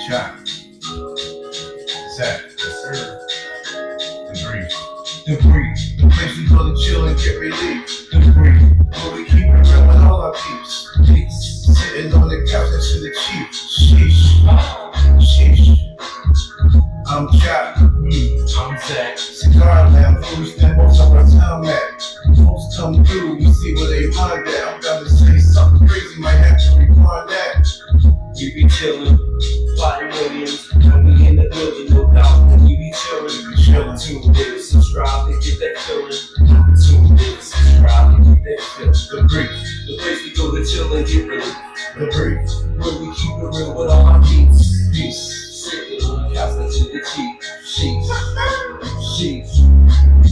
Shot. Zach. Yes, sir. The brief. The brief. The place we go to chill and get relief. The brief. Where we keep it real with all our peeps. Peace. Sitting on the couch next to the chief. Sheesh. Sheesh. I'm Chop. I'm Zach. Cigar lamp. Where we spend most of our time at. Folks come through. We see where they mind at. I'm about to say something crazy. Might have to rewind that. We be chillin', plotting millions, when we in the building, no doubt. And we be chillin', tune in, subscribe to get that feeling. Tune in, subscribe to get that feeling. The brief. The place we go to chill and get relief. The brief. Where we keep it real with all our peeps. Peace. Sitting on the couch next to the chief. Sheesh. Sheesh.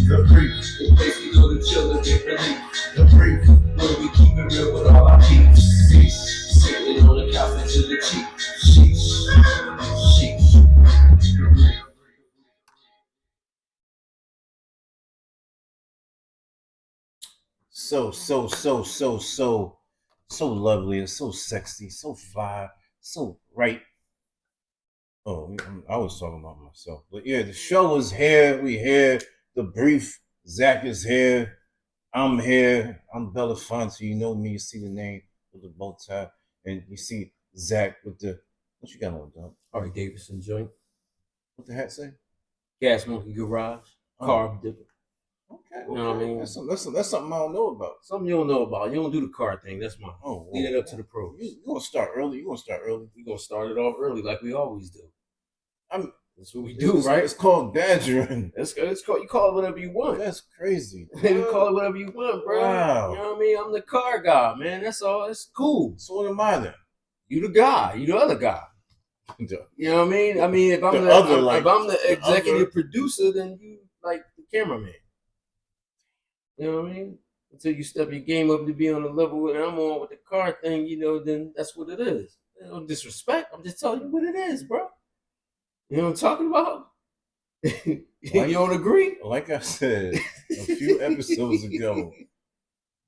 The brief. The place we go to chill and get relief. The brief. Where we keep it real with all our peeps. Peace. Sitting on the couch next to the chief. Sheesh. Sheesh. So lovely and so sexy, so fly, so right. Oh, I was talking about myself. But yeah, the show is here. We here. The brief. Zach is here. I'm here. I'm Belafonte. You know me. You see the name with the bow tie. And you see Zach with the, what you got on, dog? Harley Davidson joint. What the hat say? Gas Monkey Garage. Oh. Carb dipper. Okay. You know what I mean? That's something I don't know about. Something you don't know about. You don't do the car thing. That's mine. Oh, Leave it up to the pros. You gonna start early? We're gonna start it off early like we always do. That's what we do, do, right? It's called badgering. It's called, you call it whatever you want. That's crazy. You call it whatever you want, bro. Wow. You know what I mean? I'm the car guy, man. That's all. It's cool. So what am I then? You the guy. You the other guy. You know what I mean? I mean, if I'm if I'm the executive producer, then you like the cameraman. You know what I mean? Until you step your game up to be on the level that I'm on with the car thing, you know, then that's what it is. No disrespect. I'm just telling you what it is, bro. You know what I'm talking about? You don't agree? Like I said a few episodes ago,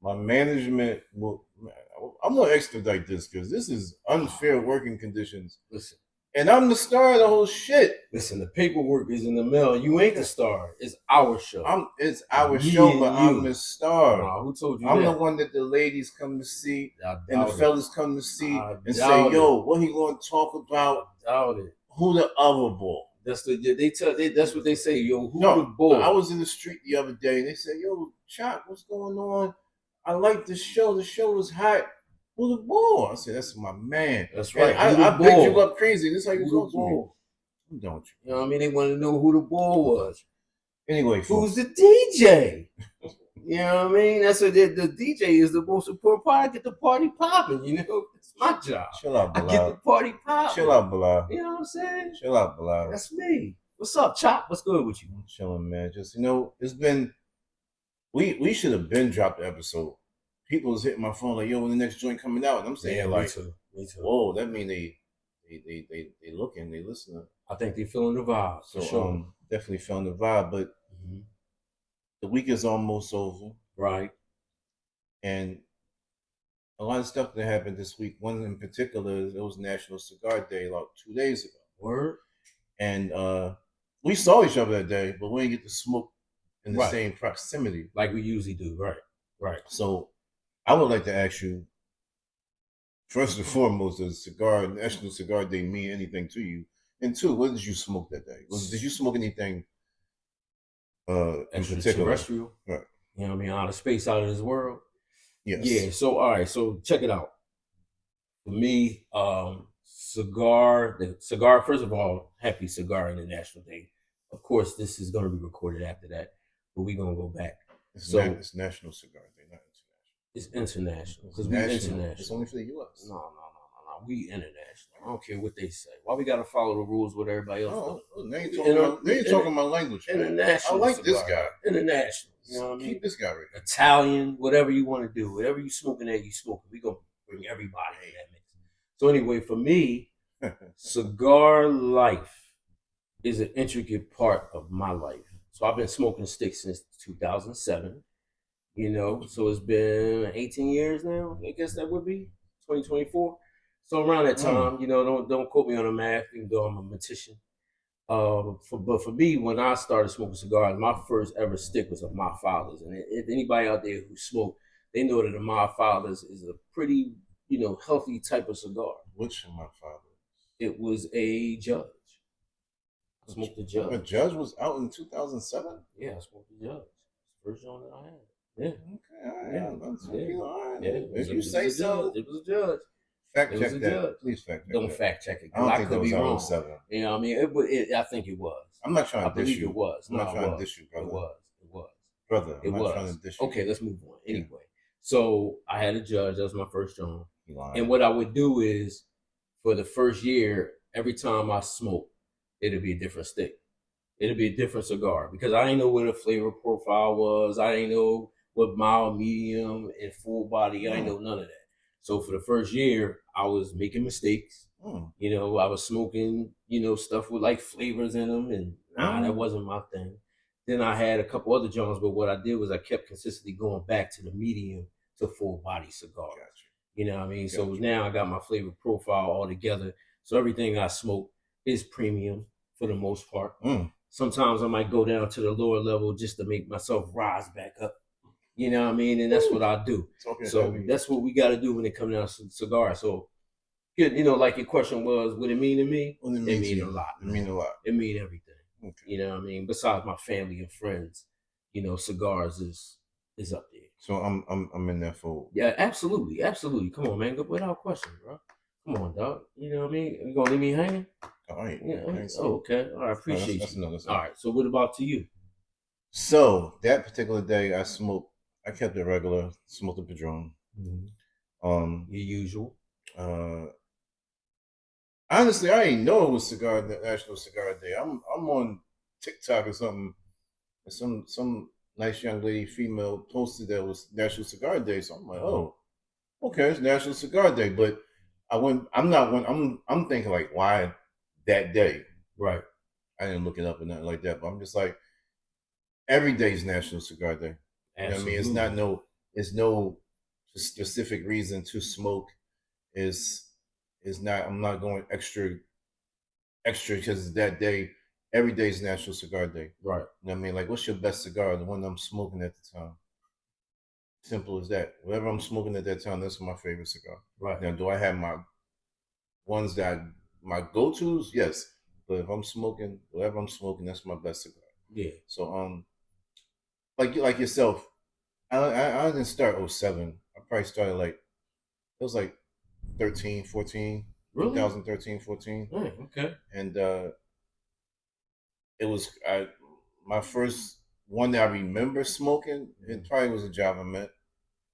my management will. I'm gonna expedite this because this is unfair working conditions. Listen. And I'm the star of the whole shit. Listen, the paperwork is in the mail. You ain't the star. It's our show. It's our show, but I'm the star. Nah, who told you I'm that? the one that the ladies come to see and the it. fellas come to see I and say, doubt yo, what he gonna talk about? I doubt it. Who the other boy? That's that's what they say, yo. Who No, the boy? I was in the street the other day and they said, yo, Chop, what's going on? I like the show. The show was hot. Who the boy? I said, that's my man. That's right. And I picked you up crazy. This is how you talk to me. Don't you? You know what I mean? They want to know who the boy was. Anyway, who's the DJ? You know what I mean? That's what the DJ is the most important part. I get the party popping, you know? It's my job. Chill out, I Bilal. get the party popping. Chill out, Bilal. You know what I'm saying? Chill out, Bilal. That's me. What's up, Chop? What's good with you? I'm chilling, man. Just, you know, it's been, we should have been dropped the episode. People was hitting my phone like, yo, when the next joint coming out? And I'm saying, Yeah, like, me too. Whoa, that mean they looking, they listening. I think they feeling the vibe. So, sure. Definitely feeling the vibe, but the week is almost over. Right. And a lot of stuff that happened this week. One in particular, it was National Cigar Day, like 2 days ago. Word. And we saw each other that day, but we didn't get to smoke in the same proximity. Like we usually do, right. So I would like to ask you, first and foremost, does National Cigar Day mean anything to you? And two, what did you smoke that day? Did you smoke anything in particular? Extraterrestrial? Right. You know what I mean? Out of space, out of this world? Yes. Yeah, so all right, so check it out. For me, cigar, first of all, happy Cigar International Day. Of course, this is going to be recorded after that, but we're going to go back. It's National Cigar Day, not international. It's international because we international. It's only for the U.S. No. We international. I don't care what they say. Why we got to follow the rules with everybody else? Now you're talking my language. International. I like this guy. International. You know what I mean? Keep this guy right. Italian, whatever you want to do. Whatever you smoking at, you smoking. We going to bring everybody in that mix. So anyway, for me, cigar life is an intricate part of my life. So I've been smoking sticks since 2007. You know, so it's been 18 years now. I guess that would be 2024. So around that time, don't quote me on the math, even though I'm a mathematician. But for me, when I started smoking cigars, my first ever stick was of my father's. And if anybody out there who smoked, they know that a my father's is a pretty, healthy type of cigar. Which of my father? It was a Judge. I smoked the Judge. A Judge was out in 2007? Yeah, I smoked the Judge. First joint that I had. Yeah. Okay, all right. Yeah. If you say so. It was a Judge. Fact check that. Judge. Please fact check. Don't fact check it. I don't think could be wrong. 07. You know what I mean? I think it was. I'm not trying to dish you. It was. I'm not trying to dish you, brother. It was. Brother, I'm not trying to dish you. Okay, let's move on. Anyway, so I had a Judge. That was my first joint. And what I would do is, for the first year, every time I smoked, it'd be a different stick. It'd be a different cigar because I didn't know what the flavor profile was. I didn't know what mild, medium, and full body. I didn't know none of that. So for the first year, I was making mistakes. I was smoking, stuff with like flavors in them, and that wasn't my thing. Then I had a couple other joints, but what I did was I kept consistently going back to the medium to full body cigar. Gotcha. You know what I mean? So now I got my flavor profile all together. So everything I smoke is premium for the most part. Sometimes I might go down to the lower level just to make myself rise back up. You know what I mean? And that's what I do. So that's what we got to do when it comes down to cigars. So, like your question was, what it mean to me? It mean a lot. It mean a lot. It mean everything. Okay. You know what I mean? Besides my family and friends, cigars is up there. So I'm in that fold. Yeah, absolutely. Come on, man. Go without question, bro. Come on, dog. You know what I mean? You gonna leave me hanging? All right. Yeah. Okay. All right. Appreciate you. That's all right. So what about to you? So that particular day, I kept it regular. Smoked a Padron. Your usual. Honestly, I didn't know it was National Cigar Day. I'm on TikTok or something. And some nice young lady, female, posted that it was National Cigar Day. So I'm like, oh, okay, it's National Cigar Day. But I'm thinking like, why that day? Right. I didn't look it up or nothing like that. But I'm just like, every day is National Cigar Day. You know what I mean? It's no specific reason to smoke. I'm not going extra because that day. Every day is National Cigar Day. Right. You know what I mean? Like, what's your best cigar? The one I'm smoking at the time. Simple as that. Whatever I'm smoking at that time, that's my favorite cigar. Right. Now, do I have my ones my go-tos? Yes. But if I'm smoking, whatever I'm smoking, that's my best cigar. Yeah. So, like yourself, I didn't start 07. I probably started it was like 13, 14. Really? 2013, 14. Okay. And it was my first one that I remember smoking. It probably was a Java Mint.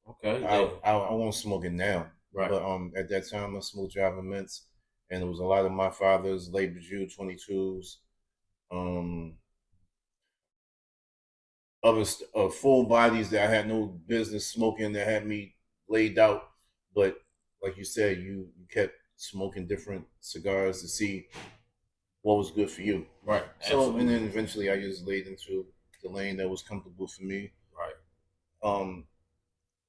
Okay. Yeah. I won't smoke it now. Right. But at that time I smoked Java Mints, and it was a lot of my father's Labor Jew 22s, other full bodies that I had no business smoking that had me laid out. But like you said, you kept smoking different cigars to see what was good for you. Right. So, absolutely. And then eventually I just laid into the lane that was comfortable for me. Right.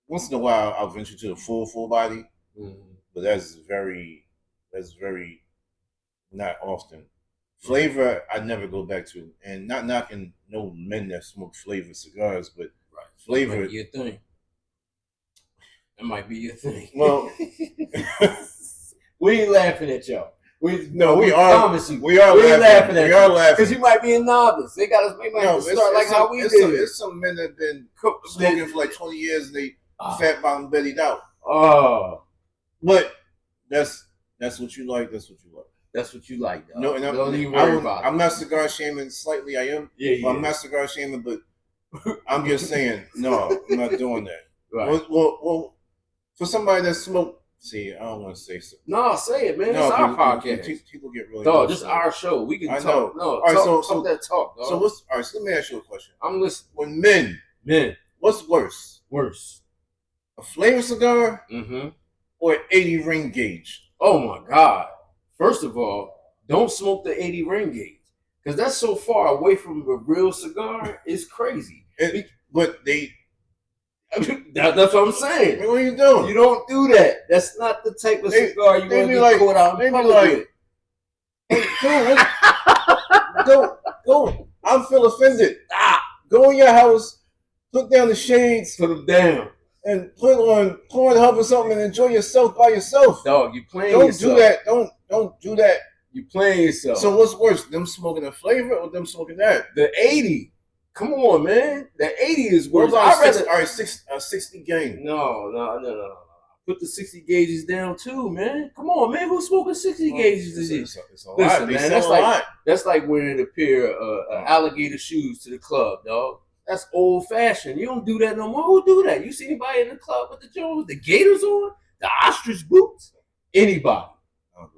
Once in a while I'll venture to the full body, but that's very not often. Flavor I never go back to, and not knocking no men that smoke flavor cigars, but flavor. That might be your thing. That might be your thing. Well, we ain't laughing at y'all. We are laughing. We are laughing because you might be a novice. They might start like how we did. There's some men that have been smoking for like 20 years and they fat bottom bellied out. Oh, but that's what you like. That's what you like. That's what you like. Dog. No, and don't even worry about it. I'm not cigar shaming. Slightly, I am. Yeah. I'm not cigar shaming, but I'm just saying, no, I'm not doing that. Right. Well, for somebody that smoked. See, I don't want to say something. No, say it, man. It's our podcast. People get really. Dog, this is our show. We can talk. No, all right, talk that talk. Dog. So what's all right? So let me ask you a question. I'm listening. When men, what's worse? A flavor cigar, or an 80 ring gauge? Oh my God! First of all, don't smoke the 80 ring gauge because that's so far away from a real cigar. It's crazy. But That's what I'm saying. What are you doing? You don't do that. That's not the type of cigar you want to get caught out in public with. Go. I feel offended. Go in your house, put down the shades, put them down, and put on Pornhub or something and enjoy yourself by yourself. Dog, you playing Don't yourself. do that. Don't do that. You playing yourself. So what's worse, them smoking the flavor or them smoking that? The 80. Come on, man. The 80 is worse. All right, 60 gauge. No. Put the 60 gauges down too, man. Come on, man. Who's smoking 60 gauges this year? It's a lot. Listen, man, that's like wearing a pair of alligator shoes to the club, dog. That's old fashioned. You don't do that no more. Who do that? You see anybody in the club with the Jones, the gators on, the ostrich boots? Anybody?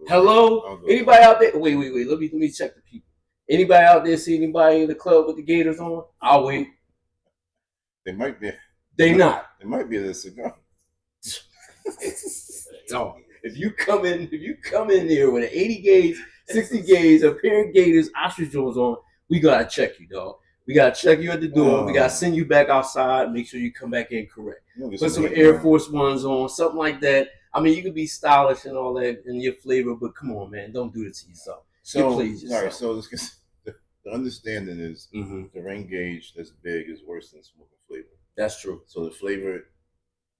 Hello? Anybody out there? Wait. Let me check the people. Anybody out there see anybody in the club with the gators on? I'll wait. They might be. They not. They might be a cigar. Dog. If you come in there with an 80 gauge, 60 gauge, a pair of gators, ostrich Jones on, we gotta check you, dog. We gotta check you at the door. We gotta send you back outside. Make sure you come back in correct. Put some Air Force Ones on, something like that. I mean, you can be stylish and all that in your flavor, but come on, man, don't do it to yourself. So, all right. So the understanding is the rain gauge that's big is worse than smoking flavor. That's true. So the flavor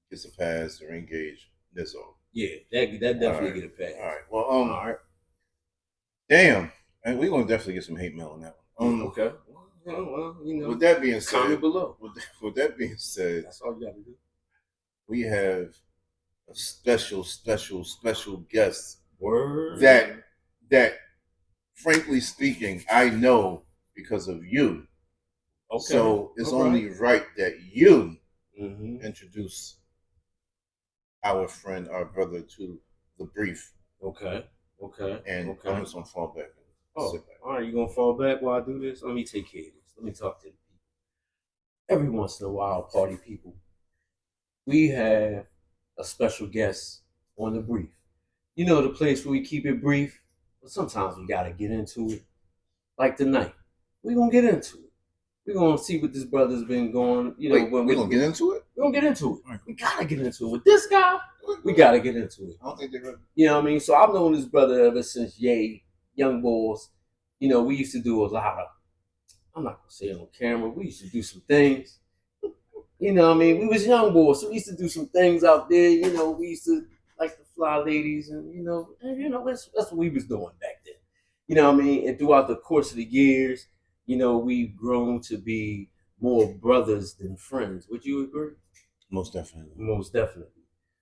gets a pass. The rain gauge, this on. Yeah, that definitely get a pass. All right. Well, all right. Damn, and we're gonna definitely get some hate mail on that one. Okay. Well, you know. With that being said, comment below. With that being said, that's all you gotta do. We have a special guest. Word. That, frankly speaking, I know because of you. Okay. So it's only right that you introduce our friend, our brother, to the brief. Okay. And I'm just gonna fall back. All right, you gonna fall back while I do this? Let me take care of this. Let me talk to the people. Every once in a while, party people, we have a special guest on the brief. You know, the place where we keep it brief, but sometimes we gotta get into it. Like tonight, we're gonna get into it. We're gonna see what this brother's been going. You know, we're gonna get into it. We're gonna get into it. Right. We gotta get into it with this guy. We gotta get into it. I don't think they're ready. You know what I mean? So I've known this brother ever since young boys. You know, we used to do a lot of. I'm not gonna say it on camera. We used to do some things. You know what I mean? We was young boys, so we used to do some things out there. You know, we used to like the fly ladies, and that's what we was doing back then. You know what I mean? And throughout the course of the years, you know, we've grown to be more brothers than friends. Would you agree? Most definitely. Most definitely.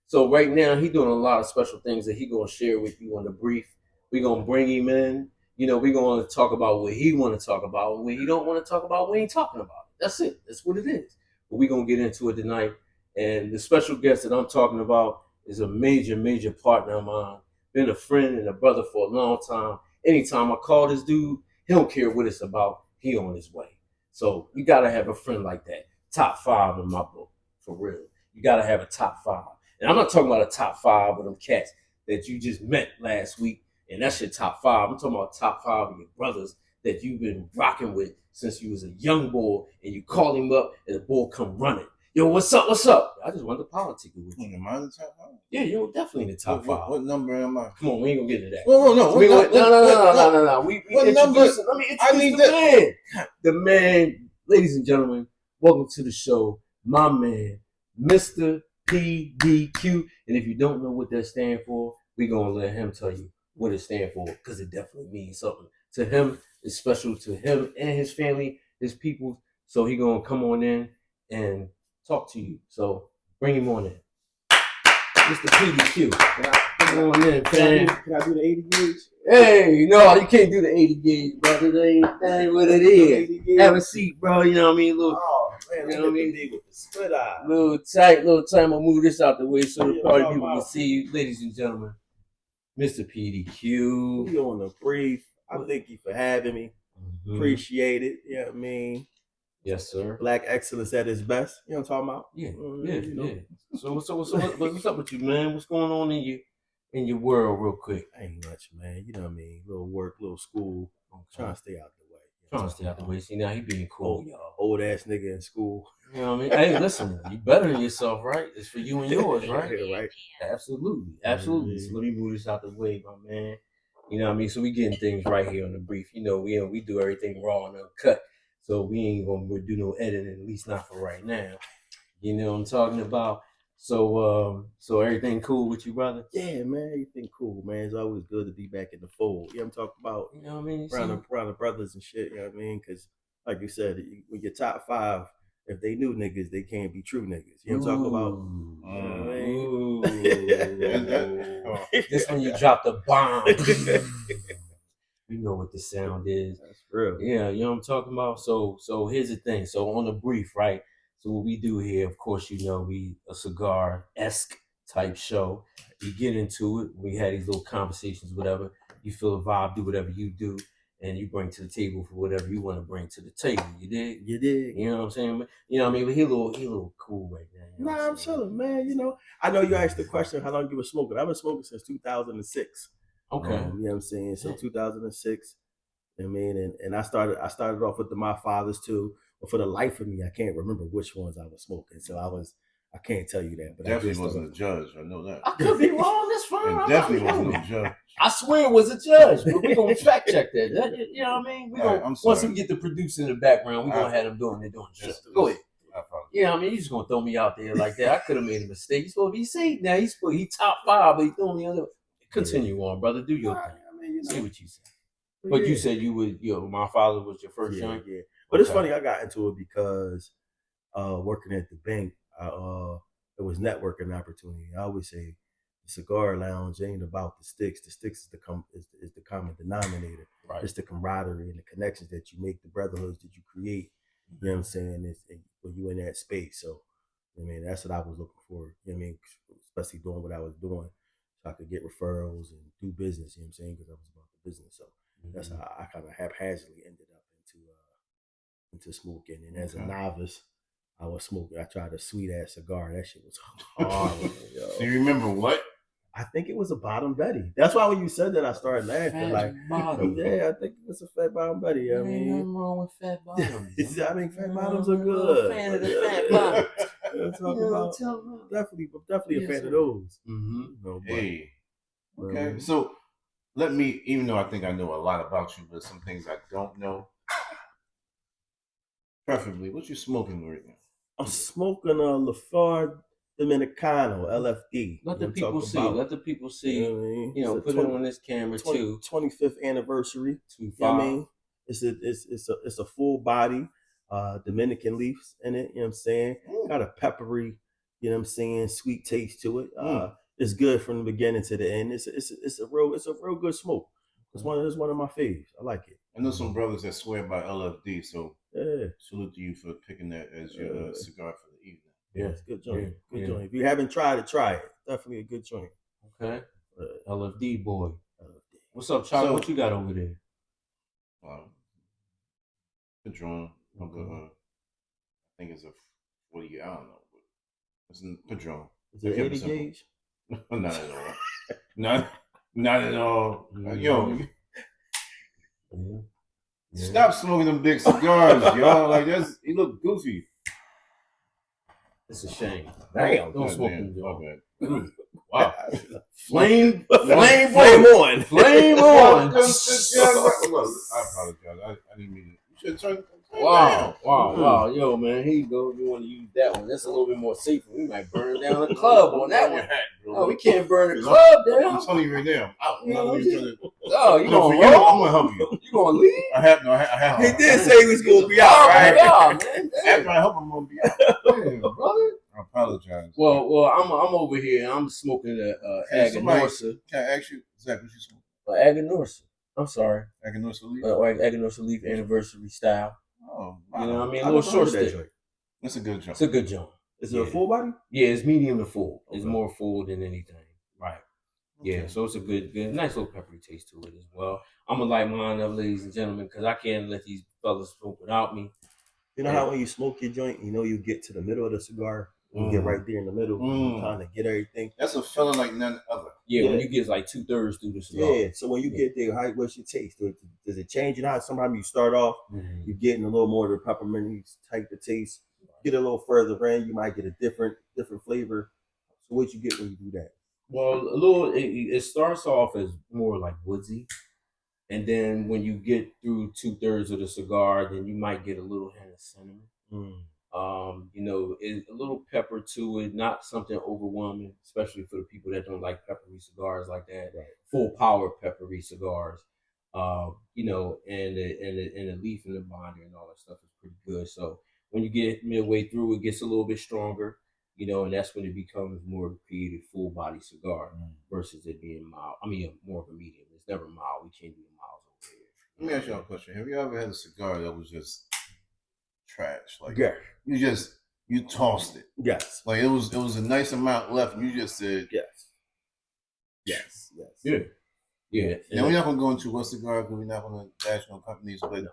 So right now, he's doing a lot of special things that he's gonna share with you on the brief. We're gonna bring him in. You know, we're gonna talk about what he want to talk about, and what he don't want to talk about, we ain't talking about it. That's it. That's what it is. But we're gonna get into it tonight. And the special guest that I'm talking about is a major partner of mine. Been a friend and a brother for a long time. Anytime I call this dude, he don't care what it's about. He on his way. So you gotta have a friend like that. Top 5 in my book, for real. You gotta have a top 5. And I'm not talking about a top 5 of them cats that you just met last week, and that's your top 5. I'm talking about top 5 of your brothers that you've been rocking with since you was a young boy, and you call him up, and the boy come running. Yo, what's up? I just wanted to politic with you. Am I in the top 5? Yeah, you're definitely in the top 5. What number am I? Come on, we ain't gonna get into that. No. No. What number? Let me introduce the man. The man, ladies and gentlemen, welcome to the show. My man, Mr. PDQ. And if you don't know what that stands for, we're gonna let him tell you what it stands for, because it definitely means something to him. It's special to him and his family, his people. So he gonna come on in and talk to you. So bring him on in. Mr. PDQ. Come on in, fam. Can I do the 80 gauge? Hey, no, you can't do the 80 gauge, brother. That ain't what it is. Have a seat, bro. You know what I mean? Man, you know what I mean? With the split eye. Little tight. I'm gonna move this out the way so the party people can see you. Ladies and gentlemen, Mr. PDQ. We on the brief. I thank you for having me. Appreciate it. You know what I mean? Yes, sir. Black excellence at its best. You know what I'm talking about? Yeah. So what's up with you, man? What's going on in your world, real quick? Ain't much, man. You know what I mean? Little work, little school. I'm trying to stay out the way. Trying to stay out the way. See, now he being cool, y'all. Old ass nigga in school. You know what I mean? Hey, listen, you bettering yourself, right? It's for you and yours, right? Right. Absolutely. So let me move this out the way, my man. You know what I mean? So we getting things right here on the brief. You know, we do everything raw and uncut. So we ain't gonna do no editing, at least not for right now. You know what I'm talking about? So everything cool with you, brother? Yeah, man, everything cool, man. It's always good to be back in the fold. You know what I'm talking about? You know what I mean? Around the brothers and shit, you know what I mean? Because, like you said, when your top 5, if they new niggas, they can't be true niggas. You know what I'm talking about? This when you drop the bomb. You know what the sound is. That's real. Yeah, you know what I'm talking about? So here's the thing. So on the brief, right? So what we do here, of course, you know, we a cigar-esque type show. We get into it. We had these little conversations, whatever. You feel the vibe, do whatever you do, and you bring to the table for whatever you want to bring to the table. You dig? You dig? You know what I'm saying? You know what I mean? But he a little cool right now. You know I'm chilling, man. You know, I know you asked the question how long you were smoking. I've been smoking since 2006. Okay. You know what I'm saying? So 2006. I mean, and I started off with my fathers too. But for the life of me, I can't remember which ones I was smoking. So I can't tell you that. But definitely wasn't a judge. I know that. I could be wrong. That's fine. It definitely wasn't a judge. I swear it was a judge, but we're gonna fact check that. You know what I mean? Once we get the producer in the background, we're gonna have them doing shit. Go ahead. Yeah, I mean, you just gonna throw me out there like that. I could have made a mistake. He's supposed to be safe now. He top 5, but he threw me under. Continue on, brother. Do your thing. I mean, you know. Say what you said. But you said you would, my father was your first joint? Yeah. But it's funny, I got into it because working at the bank, it was networking opportunity. I always say the cigar lounge ain't about the sticks. The sticks is the common denominator. Right. It's the camaraderie and the connections that you make, the brotherhoods that you create. You know what I'm saying? When you in that space. So, I mean, that's what I was looking for. You know what I mean? Especially doing what I was doing. So I could get referrals and do business, you know what I'm saying? Because I was about the business. So that's how I kind of haphazardly ended up into smoking. And as a novice, I was smoking. I tried a sweet ass cigar. That shit was horrible. Do you remember what? I think it was a Bottom Betty. That's why when you said that, I started laughing. Bottom. Yeah, I think it was a Fat Bottom Betty. I mean, nothing wrong with Fat Bottoms. I mean, Fat Bottoms are good. I'm a fan of the Fat Bottoms. Definitely a fan of those. Mm-hmm. Hey. Okay, so let me, even though I think I know a lot about you, but some things I don't know. Preferably, what you smoking right now? I'm smoking a Lafard Dominicano LFD. Let the people see. Let the people see. You know, put it on this camera too. 25th anniversary. 25. You know what I mean? It's a full body Dominican leaves in it. You know what I'm saying? Got a peppery, you know what I'm saying, sweet taste to it. It's good from the beginning to the end. It's a real good smoke. It's one of my faves. I like it. I know some brothers that swear by LFD, so yeah. Salute to you for picking that as your cigar for the evening. Yeah, it's a good joint. Good joint. If you haven't tried it, try it. Definitely a good joint. Okay. LFD boy. LFD. What's up, Chuck? What you got over there? Padron. I think it's a 40. I don't know, but it's a Padron. Is it 80 gauge? Not at all. Not at all. Yo. Stop smoking them big cigars, y'all. Like you look goofy. It's a shame. Damn. Don't smoke them, y'all. Wow. Flame on. I apologize. I didn't mean it. You should turn. Wow. Yo, man, here you go. You want to use that one. That's a little bit more safer. We might burn down a club on that one. Oh, we can't burn a club down. I'm telling you right now. I'm not even trying to. Oh, you gonna roll? I'm gonna help you. You gonna leave? I have. He did say he was gonna be out, right? Man. After I help, I'm gonna be out. Damn, brother. I apologize. Well, I'm over here. I'm smoking the Aganorsa. Can I ask you, Zach, what you smoking? Aganorsa. I'm sorry. Aganorsa leaf. Aganorsa leaf anniversary style. Oh, wow. You know what I mean? A little short stick. That's a good joint. It's a good joint. Is it a full body? Yeah, it's medium to full. Okay. It's more full than anything. Right. Okay. Yeah, so it's a good, nice little peppery taste to it as well. I'm going to light mine up, ladies and gentlemen, because I can't let these fellas smoke without me. You know how when you smoke your joint, you know you get to the middle of the cigar, You get right there in the middle, kind of get everything. That's a feeling like none other. Yeah, when you get like 2/3 through the cigar. Yeah, so when you get there, what's your taste? Does it change? You know how sometimes you start off, you're getting a little more of the peppermint type of taste. Get a little further in, you might get a different flavor. So what you get when you do that? Well, it starts off as more like woodsy, and then when you get through 2/3 of the cigar, then you might get a little hint of cinnamon. A little pepper to it, not something overwhelming, especially for the people that don't like peppery cigars like that. Right. Full power peppery cigars. And the leaf and the binder and all that stuff is pretty good. So when you get midway through, it gets a little bit stronger, and that's when it becomes more of a creative full body cigar versus it being mild. I mean, more of a medium. It's never mild. We can't do mild over here. Let me ask you a question. Have you ever had a cigar that was just trash? Like, you tossed it. Yes. Like it was a nice amount left, and you just said yes. Yeah. Now we're not gonna go into what cigar because we're not gonna bash no companies, but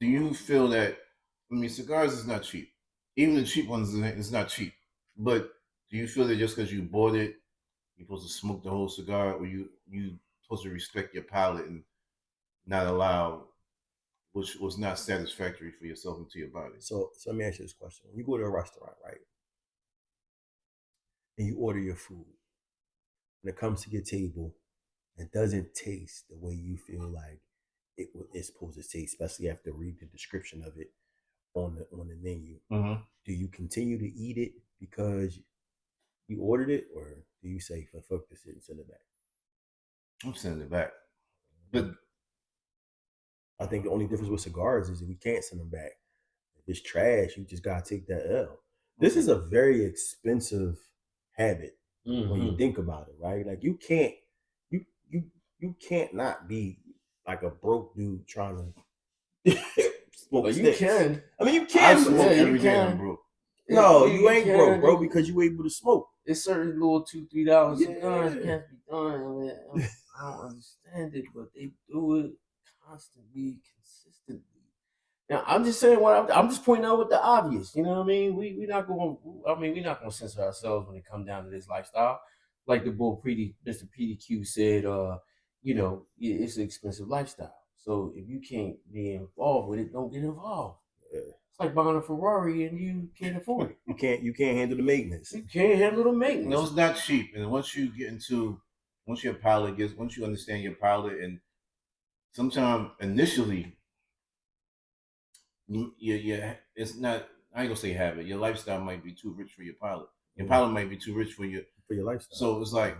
do you feel that? I mean, cigars is not cheap. Even the cheap ones is not cheap. But do you feel that just because you bought it, you're supposed to smoke the whole cigar, or you supposed to respect your palate and not allow which was not satisfactory for yourself and to your body? So let me ask you this question. When you go to a restaurant, right? And you order your food, when it comes to your table, it doesn't taste the way you feel like it's supposed to taste, especially after reading the description of it on the menu. Do you continue to eat it because you ordered it, or do you say, fuck this shit and send it back? I'm sending it back. But I think the only difference with cigars is that we can't send them back. If it's trash, you just gotta take that L. This is a very expensive habit when you think about it, right? Like you can't not be like a broke dude trying to smoke sticks. You can. I mean, you can smoke every day. I'm broke. No, you ain't broke, bro, because you able to smoke. It's certain little $2-3 cigars can't be done. I mean, I don't understand it, but they do it constantly, consistently. Now, I'm just saying I'm just pointing out what the obvious. You know what I mean? We're not gonna censor ourselves when it comes down to this lifestyle. Like the bull Mr. PDQ said, it's an expensive lifestyle. So if you can't be involved with it, don't get involved. Yeah. It's like buying a Ferrari and you can't afford it. You can't handle the maintenance. You can't handle the maintenance. No, it's not cheap. And once you understand your palate, and sometimes initially, it's not. I ain't gonna say habit. Your lifestyle might be too rich for your palate. Your palate might be too rich for your lifestyle. So it's like,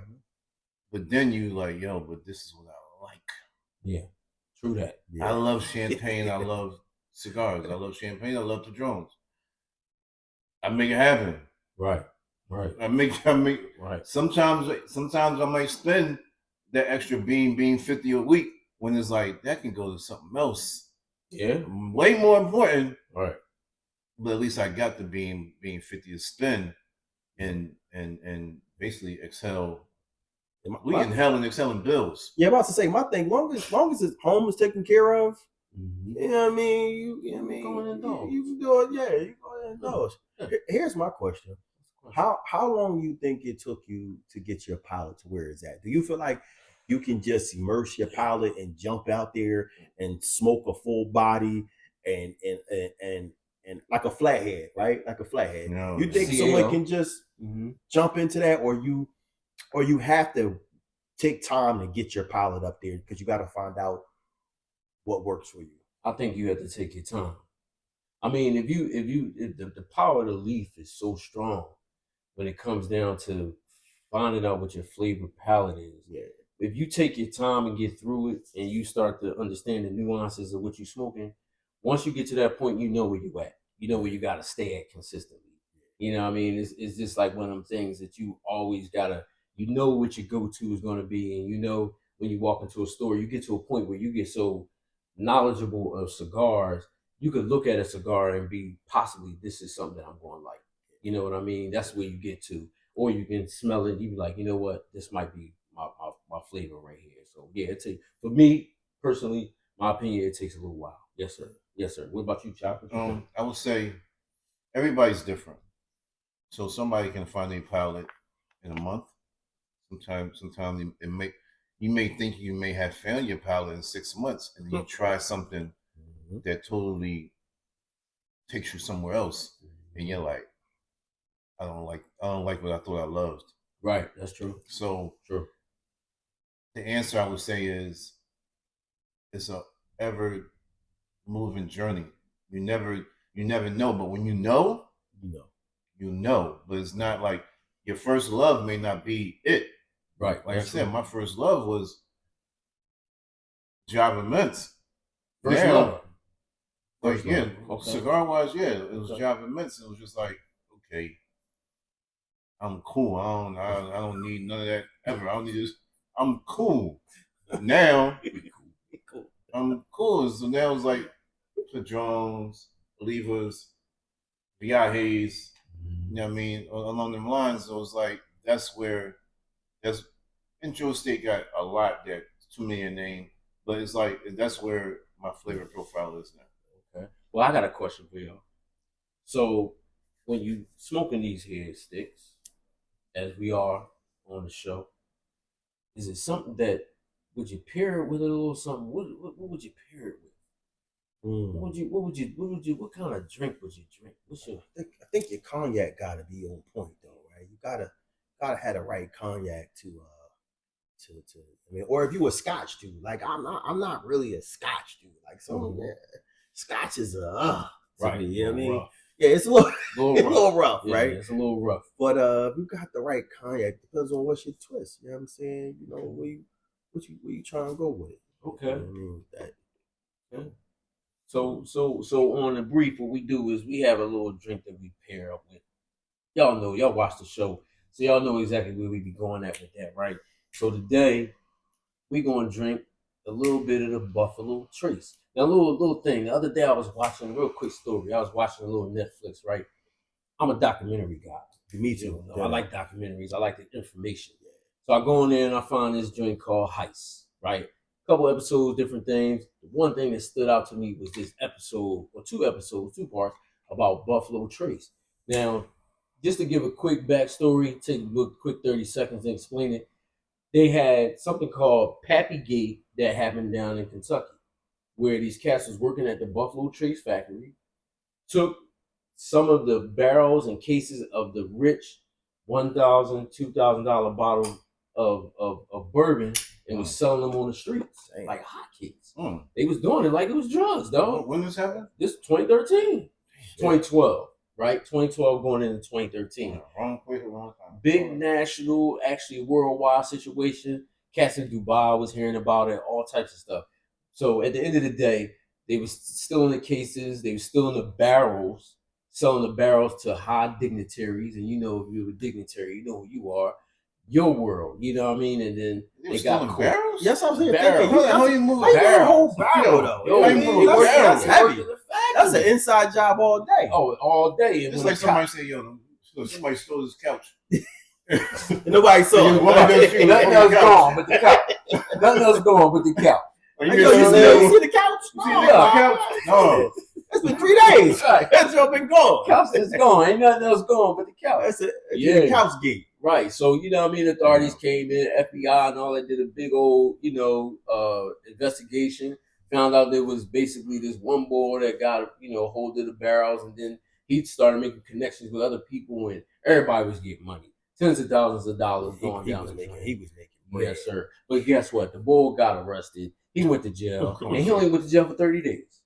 but then you like, but this is what I like. Yeah, true that. Yeah. I love champagne. I love cigars. I love champagne. I love Padrones. I make it happen. Right. I make right. Sometimes I might spend that extra being 50 a week when it's like that can go to something else. Yeah. Way more important. Right. But at least I got the being 50 to spend and basically exhale. We inhale and exhaling bills. Yeah, I'm about to say my thing. Long as his home is taken care of, you know what I mean. You can do it. Yeah, you go ahead and indulge. Here's my question: How long do you think it took you to get your palate to where it's at? Do you feel like you can just immerse your palate and jump out there and smoke a full body and like a flathead, right? Like a flathead. No, you think someone can just jump into that, or you have to take time to get your palate up there because you got to find out what works for you? I think you have to take your time. I mean, if the power of the leaf is so strong when it comes down to finding out what your flavor palette is. Yeah. If you take your time and get through it and you start to understand the nuances of what you're smoking, once you get to that point, you know where you at. You know where you got to stay at consistently. You know what I mean? It's just like one of them things that you always got to, what your go-to is going to be. And when you walk into a store, you get to a point where you get so knowledgeable of cigars, you could look at a cigar and be possibly, this is something that I'm going to like. You know what I mean? That's where you get to. Or you can smell it, you be like, you know what? This might be my flavor right here. So yeah, for me personally, my opinion, it takes a little while. Yes, sir. Yes, sir. What about you, Chopper? I would say everybody's different. So somebody can find a palate in a month. Sometimes you may think you may have found your palate in 6 months, and you try something that totally takes you somewhere else, and you're like, I don't like what I thought I loved. Right, that's true. So true. The answer I would say is it's a ever moving journey. You never know, but when you know, you know. But it's not like your first love may not be it. Right. Like I said, my first love was Java Mints. First love. Like, yeah, okay. Cigar wise, yeah, it was Java Mints. It was just like, okay, I'm cool. I don't need none of that ever. I don't need this. I'm cool. Now I'm cool. So now it's like Padrones, Levers, Viajes, you know what I mean, along them lines. So it's like and Joe State got a lot that too many a name, but it's like that's where my flavor profile is now. Okay. Well, I got a question for y'all. So when you smoking these here sticks, as we are on the show, is it something that would you pair it with a little something? What would you pair it with? What kind of drink would you drink? I think your cognac gotta be on point though, right? You gotta have the right cognac to I mean, or if you a Scotch dude, like I'm not really a Scotch dude. Like Scotch is right. Me, you know what I mean? Rough. Yeah, it's a little rough, yeah, right? It's a little rough. But you got the right cognac. Depends on what's your twist. You know what I'm saying? You know, where you trying to go with it. Okay. You know what I mean? Yeah. So on the brief, what we do is we have a little drink that we pair up with. Y'all know, y'all watch the show, so y'all know exactly where we be going at with that, right? So today we gonna drink a little bit of the Buffalo Trace. Now, a little thing. The other day I was watching a real quick story. I was watching a little Netflix, right? I'm a documentary guy. Me too. I like documentaries. I like the information. So I go in there and I find this joint called Heist, right? A couple episodes, different things. The one thing that stood out to me was this episode, or two parts, about Buffalo Trace. Now, just to give a quick backstory, take a quick 30 seconds and explain it. They had something called Pappy Gate that happened down in Kentucky, where these cats was working at the Buffalo Trace factory, took some of the barrels and cases of the rich $1,000, $2,000 bottle of bourbon and was selling them on the streets like hotcakes. They was doing it like it was drugs, dog. When this happened? This 2013, 2012, right? 2012 going into 2013. Wrong place, wrong time. Big national, actually worldwide situation. Cats in Dubai was hearing about it, all types of stuff. So at the end of the day, they was still in the cases. They were still in the barrels, selling the barrels to high dignitaries. And you know, if you're a dignitary, you know who you are. Your world, you know what I mean? And then they got caught. Barrels? Yes, I was thinking. How you move a whole barrel though? That's heavy. That's an inside job all day. Oh, all day. It's like somebody say, "Yo, somebody stole his couch." Nobody saw it. Nothing else gone but the couch. Nothing else gone but the couch. You see the couch? No. It's been 3 days. That's all been gone. Couch is gone. Ain't nothing else gone but the couch. That's the couch gate. Right. So, you know what I mean? Authorities came in, FBI and all that, did a big old, investigation. Found out there was basically this one boy that got, hold of the barrels, and then he started making connections with other people, and everybody was getting money. Tens of thousands of dollars going down the drain. He was making money. Yes, sir. But guess what? The boy got arrested. He went to jail, and he only went to jail for 30 days.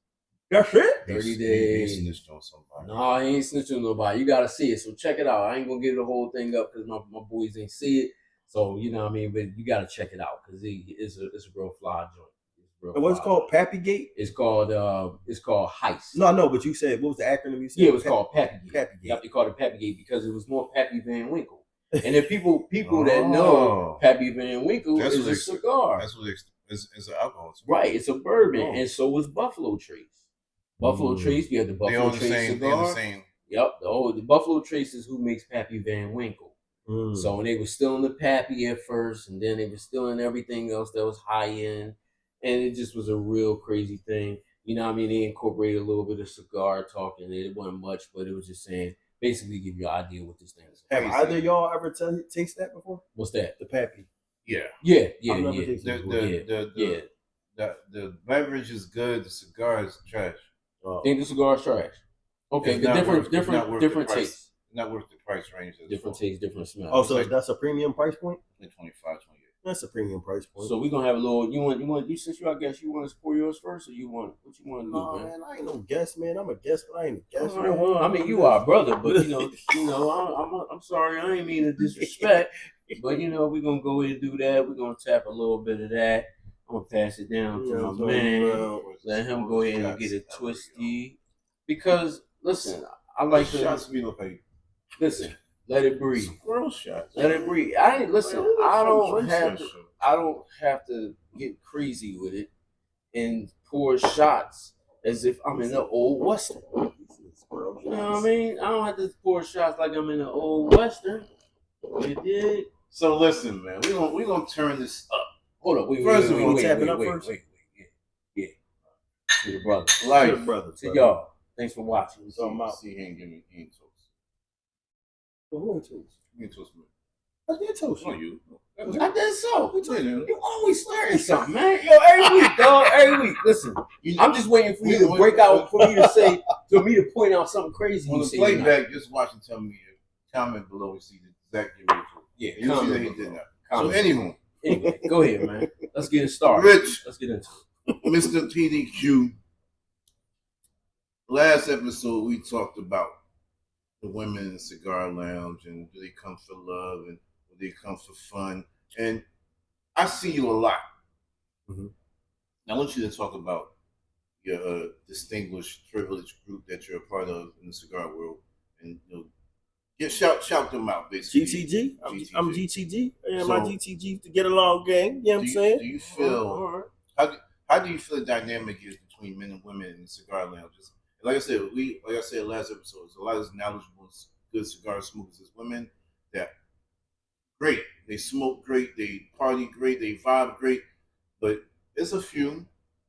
That's it? 30 days. He snitched on somebody. No, he ain't snitching on nobody. You got to see it. So check it out. I ain't going to get the whole thing up because my boys ain't see it. So, you know what I mean? But you got to check it out because it's a real fly joint. And what's called Pappy Gate? It's called Heist. No, but you said, what was the acronym you said? Yeah, it was called Pappy Gate. Pappy Gate. You have to call it Pappy Gate because it was more Pappy Van Winkle. And if people that know Pappy Van Winkle is a cigar. That's what it's an alcohol. Right, it's a bourbon. And so is Buffalo Trace. Buffalo Trace, you have the Buffalo Trace cigar. Yep, the Buffalo Trace is who makes Pappy Van Winkle. So they were still in the Pappy at first, and then they were still in everything else that was high end, and it just was a real crazy thing. You know what I mean? They incorporated a little bit of cigar talk in it. It wasn't much, but it was just saying basically give you an idea what this thing is. Have either y'all ever taste that before? What's that? The Pappy. Yeah. The beverage is good. The cigar is trash. I think the cigar is trash. Okay, the different tastes. Not worth the price range. Different taste, different smell. Oh, so that's a premium price point? Like 25, 28. That's a premium price point. So we're gonna have a little. You since I guess you want to pour yours first, or you want what you want to do, man? I ain't no guest, man. I'm a guest, but I ain't a guest. Right, well, I mean, you are a brother, but I'm sorry, I ain't mean to disrespect, but we're gonna go ahead and do that. We're gonna tap a little bit of that. I'm gonna pass it down to my man. Let him go ahead and get it twisty. Because listen, I like to shots me look like listen. Let it breathe. Squirrel shots. Let it breathe. I don't have to get crazy with it and pour shots as if I'm in the old Western. You know what I mean? I don't have to pour shots like I'm in the old Western. You dig? So listen, man, we gonna turn this up. Hold up, wait. Yeah. To the brother. To y'all. Thanks for watching. See, he ain't toast. Well, who ain't toast? You ain't toast me. I did toast you. No, you. I did so. You always starting something, man. Yo, every week, dog. Every week. Listen, I'm just waiting for you to break out, for me to point out something crazy. On the playback, just watch and tell me. Comment below and see the exact image. Yeah, you see that he did that. So anyway, go ahead, man. Let's get it started. Rich, let's get into it. Mr. PDQ. Last episode, we talked about the women in the cigar lounge and do they come for love and do they come for fun? And I see you a lot. Mm-hmm. I want you to talk about your distinguished, privileged group that you're a part of in the cigar world, and shout them out, basically. GTG? I'm GTG. Yeah, so, my GTG to get along gang. You know what I'm saying? Do you feel how do you feel the dynamic is between men and women in the cigar lounges? Like I said last episode, there's a lot of knowledgeable, good cigar smokers as women that great. They smoke great, they party great, they vibe great, but there's a few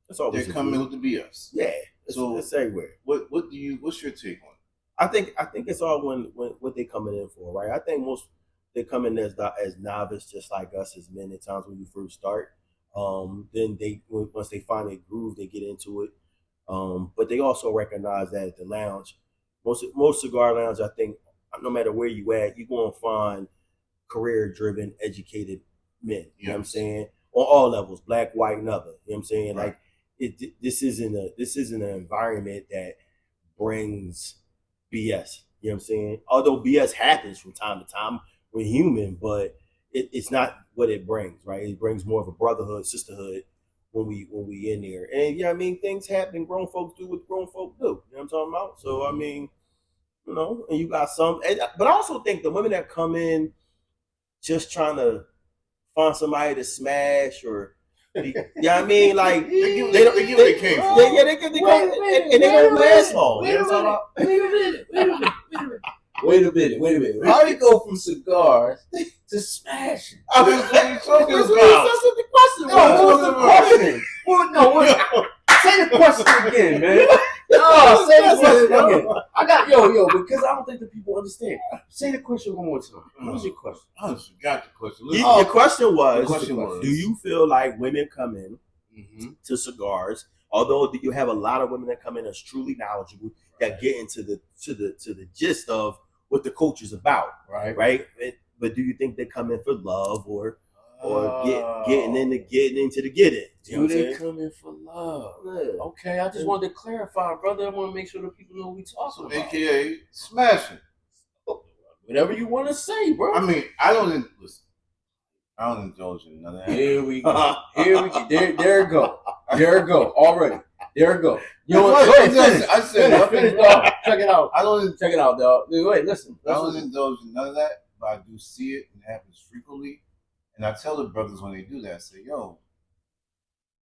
that come in with the BS. Yeah, it's everywhere. What's your take on it? I think it's all when what they coming in for, right? I think most they come in as novice, just like us as men. At times when you first start, then once they find a groove, they get into it. But they also recognize that at the lounge, most cigar lounge, I think, no matter where you at, you're gonna find career-driven, educated men. You know what I'm saying? On all levels, black, white, and other. You know what I'm saying? Right. Like this isn't an environment that brings BS. You know what I'm saying? Although BS happens from time to time, we're human, but it's not what it brings, right? It brings more of a brotherhood, sisterhood when we in there. And I mean, things happen. Grown folks do what grown folks do. You know what I'm talking about? So I mean, and you got some, but I also think the women that come in just trying to find somebody to smash or you know what I mean? Like they give what they came for. And they don't last long. Wait a minute. How do you go from cigars to smashing? I was talking about. What's the question? Say the question again, man. Say the question again. I got because I don't think the people understand. Say the question one more time. What was your question? I forgot the question. Your question was, do you feel like women come in to cigars, although you have a lot of women that come in as truly knowledgeable, that get into the gist of what the culture is about, right? But do you think they come in for love or getting into the get in? Do they come in for love? Yeah. Okay, I just wanted to clarify, brother. I want to make sure that people know what we talking about. AKA smashing. Whatever you want to say, bro. I mean, I don't indulge in none of that. Here we go. There it go. Already. There it go. You know what? I said finish, dog. Check it out. Check it out, dog. Wait, listen. I don't indulge in none of that, but I do see it, and it happens frequently. And I tell the brothers when they do that, I say, yo,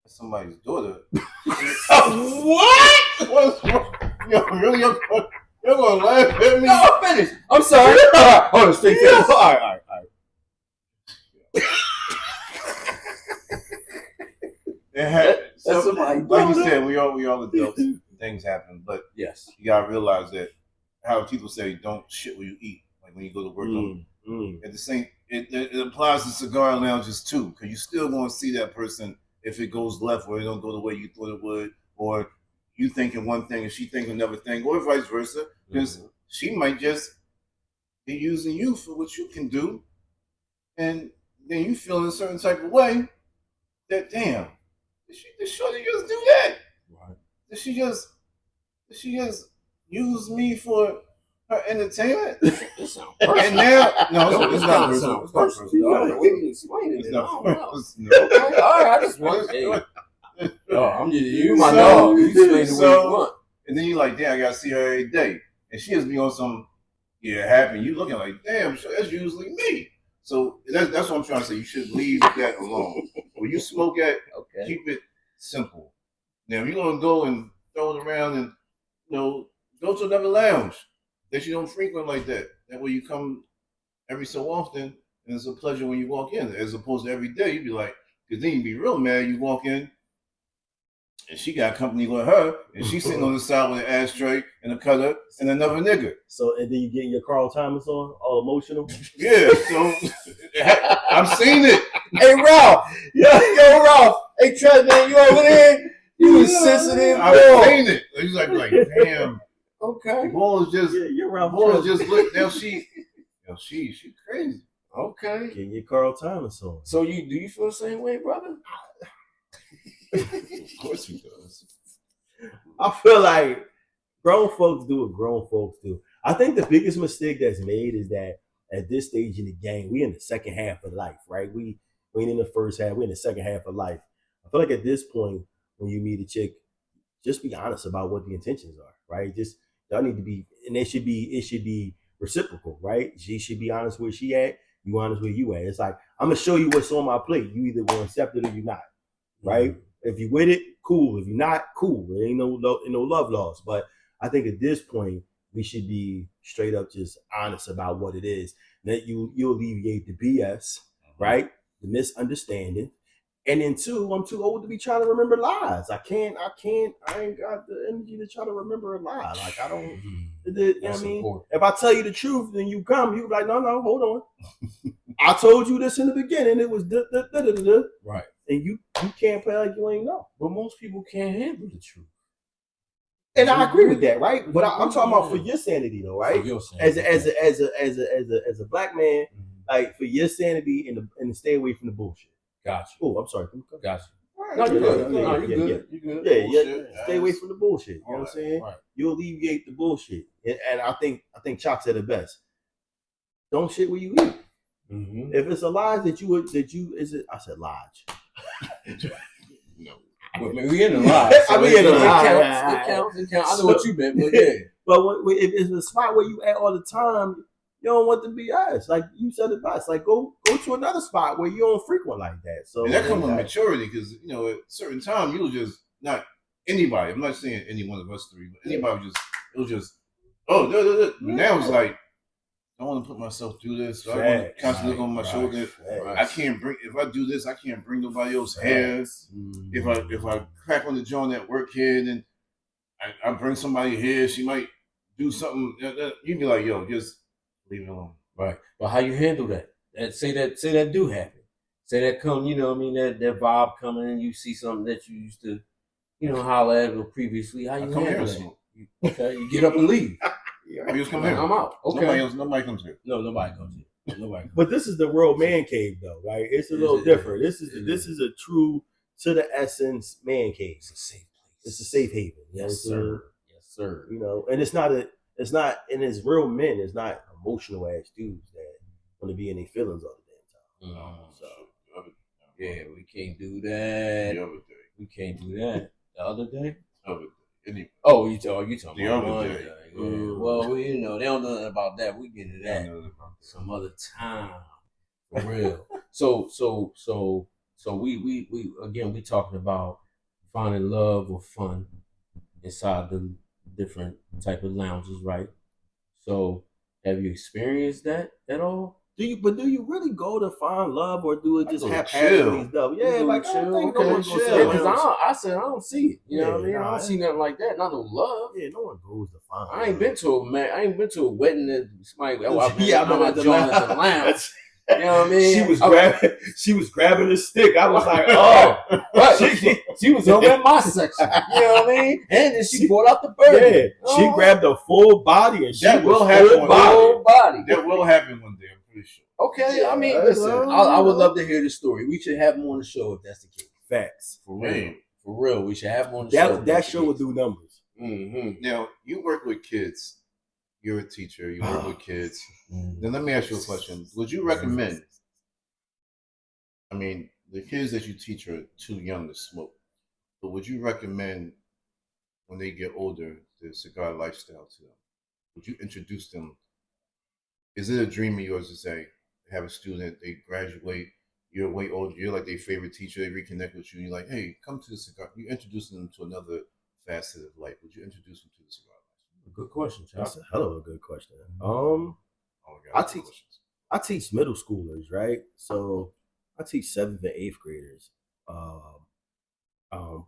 that's somebody's daughter. What? Yo, really? You're going to laugh at me? No, I'm finished. I'm sorry. All right, hold on, stay finished. All right. Like you said, we all adults. Things happen, but yes, you gotta realize that how people say don't shit where you eat, like when you go to work. At the same, it applies to cigar lounges too, because you still going to see that person if it goes left or it don't go the way you thought it would, or you thinking one thing and she thinking another thing, or vice versa, because she might just be using you for what you can do, and then you feel in a certain type of way that damn, did shorty just do that? Right. Did she just use me for her entertainment? It sounds personal. And now, no, it's not personal. It's not personal. We can explain it. It's not personal. Okay, all right, I just want to. I'm just you, my dog. You explain the way you want. And then you like, damn, I gotta see her every day, and she has me on some, happy. You looking like, damn, that's usually me. So that's what I'm trying to say. You should leave that alone. When you smoke at, keep it simple. Now, if you're gonna go and throw it around and go to another lounge that you don't frequent like that. That way you come every so often, and it's a pleasure when you walk in, as opposed to every day. You'd be like, because then you'd be real mad. You walk in, and she got company with her, and she's sitting on the side with an ashtray and a cutter and another nigga. So, and then you get your Carl Thomas on, all emotional? Yeah, so I've seen it. Hey, Ralph. Yo, Ralph. Hey, Trent, man, you over there? You was sensitive. I've seen it. He's like, damn. Okay. Ball is just, you're Ralph. Ball is just look. Now she crazy. Okay. Get your Carl Thomas on. So do you feel the same way, brother? Of course he does. I feel like grown folks do what grown folks do. I think the biggest mistake that's made is that at this stage in the game, we in the second half of life, right? We ain't in the first half, we're in the second half of life. I feel like at this point, when you meet a chick, just be honest about what the intentions are, right? Just y'all need to be, and it should be reciprocal, right? She should be honest where she at, you honest where you at. It's like, I'm gonna show you what's on my plate. You either gonna accept it or you not, right? If you with it, cool. If you're not, cool. There ain't no love lost. But I think at this point, we should be straight up just honest about what it is. That you alleviate the BS, right? The misunderstanding. And then two, I'm too old to be trying to remember lies. I ain't got the energy to try to remember a lie. Like I don't, you know what I mean? Important. If I tell you the truth, then you be like, no, hold on. I told you this in the beginning. It was right. And you can't play like you ain't know. But most people can't handle the truth. And I agree with that, right? But I'm talking about for your sanity, though, right? As a black man, like for your sanity and to stay away from the bullshit. Gotcha. Oh, I'm sorry. Gotcha. No, you're good. You're good. Yeah. Stay away from the bullshit. You know what I'm saying? Right. You alleviate the bullshit, and I think Chop said it best. Don't shit where you eat. Mm-hmm. If it's a lie I said lodge. No. We in the lie. So it counts. I know what you meant, but yeah. But if it's a spot where you at all the time, you don't want to be us. Like you said it best. Like go to another spot where you don't frequent like that. So and that comes with maturity, because at a certain time you'll just not anybody. I'm not saying any one of us three, but anybody it'll just now it's like I want to put myself through this. So I want to constantly look on my shoulder. I can't bring if I do this, I can't bring nobody else hair. If I crack on the joint at work here, then I bring somebody here, she might do something. You'd be like, yo, just leave it alone. Right. But how you handle that? Say that do happen. Say that come, that vibe coming and you see something that you used to, holler at previously. How you handle that? You get up and leave. You just come here. I'm out. Okay. Nobody comes here. No, nobody comes here. Nobody. But this is the real man cave, though, right? It's a little different. This is a true to the essence man cave. It's a safe place. It's a safe haven. Yes, sir. Yes, sir. And it's not, and it's real men. It's not emotional ass dudes that want to be in their feelings all the damn time. Yeah, we can't do that. The other day. We can't do that. The other day? Anyway. Oh, you talking the about other day. Yeah. Well, they don't know nothing about that. We get into that some other time. For real. So we again, we talking about finding love or fun inside the different type of lounges, right? So have you experienced that at all? Do you really go to find love, or do it just haphazardly? Yeah, like I don't think no one goes because I said I don't see it. You know what I mean? I don't see nothing like that. Not no love. Yeah, no one goes to find. I ain't been to a wedding that somebody. I'm at the lounge. You know what I mean? She was grabbing the stick. I was like, oh, she was over in my section. You know what I mean? And then she brought out the bird. Yeah, she grabbed the full body, and that will happen. Full body. That will happen one day. I'm pretty sure. Okay, I mean, listen, I would love to hear the story. We should have him on the show if that's the case. Facts. For real. We should have him on the show. That show would do numbers. Mm-hmm. Now, you work with kids. You're a teacher. You work with kids. Then let me ask you a question. Would you recommend, I mean, the kids that you teach are too young to smoke, but would you recommend when they get older, the cigar lifestyle to them? Would you introduce them? Is it a dream of yours to say, have a student, they graduate, you're way older, you're like their favorite teacher, they reconnect with you, and you're like, hey, come to the cigar. You introduce them to another facet of life. Would you introduce them to the cigar life? Good question, Chuck. That's a hell of a good question. I teach middle schoolers, right? So I teach 7th and 8th graders.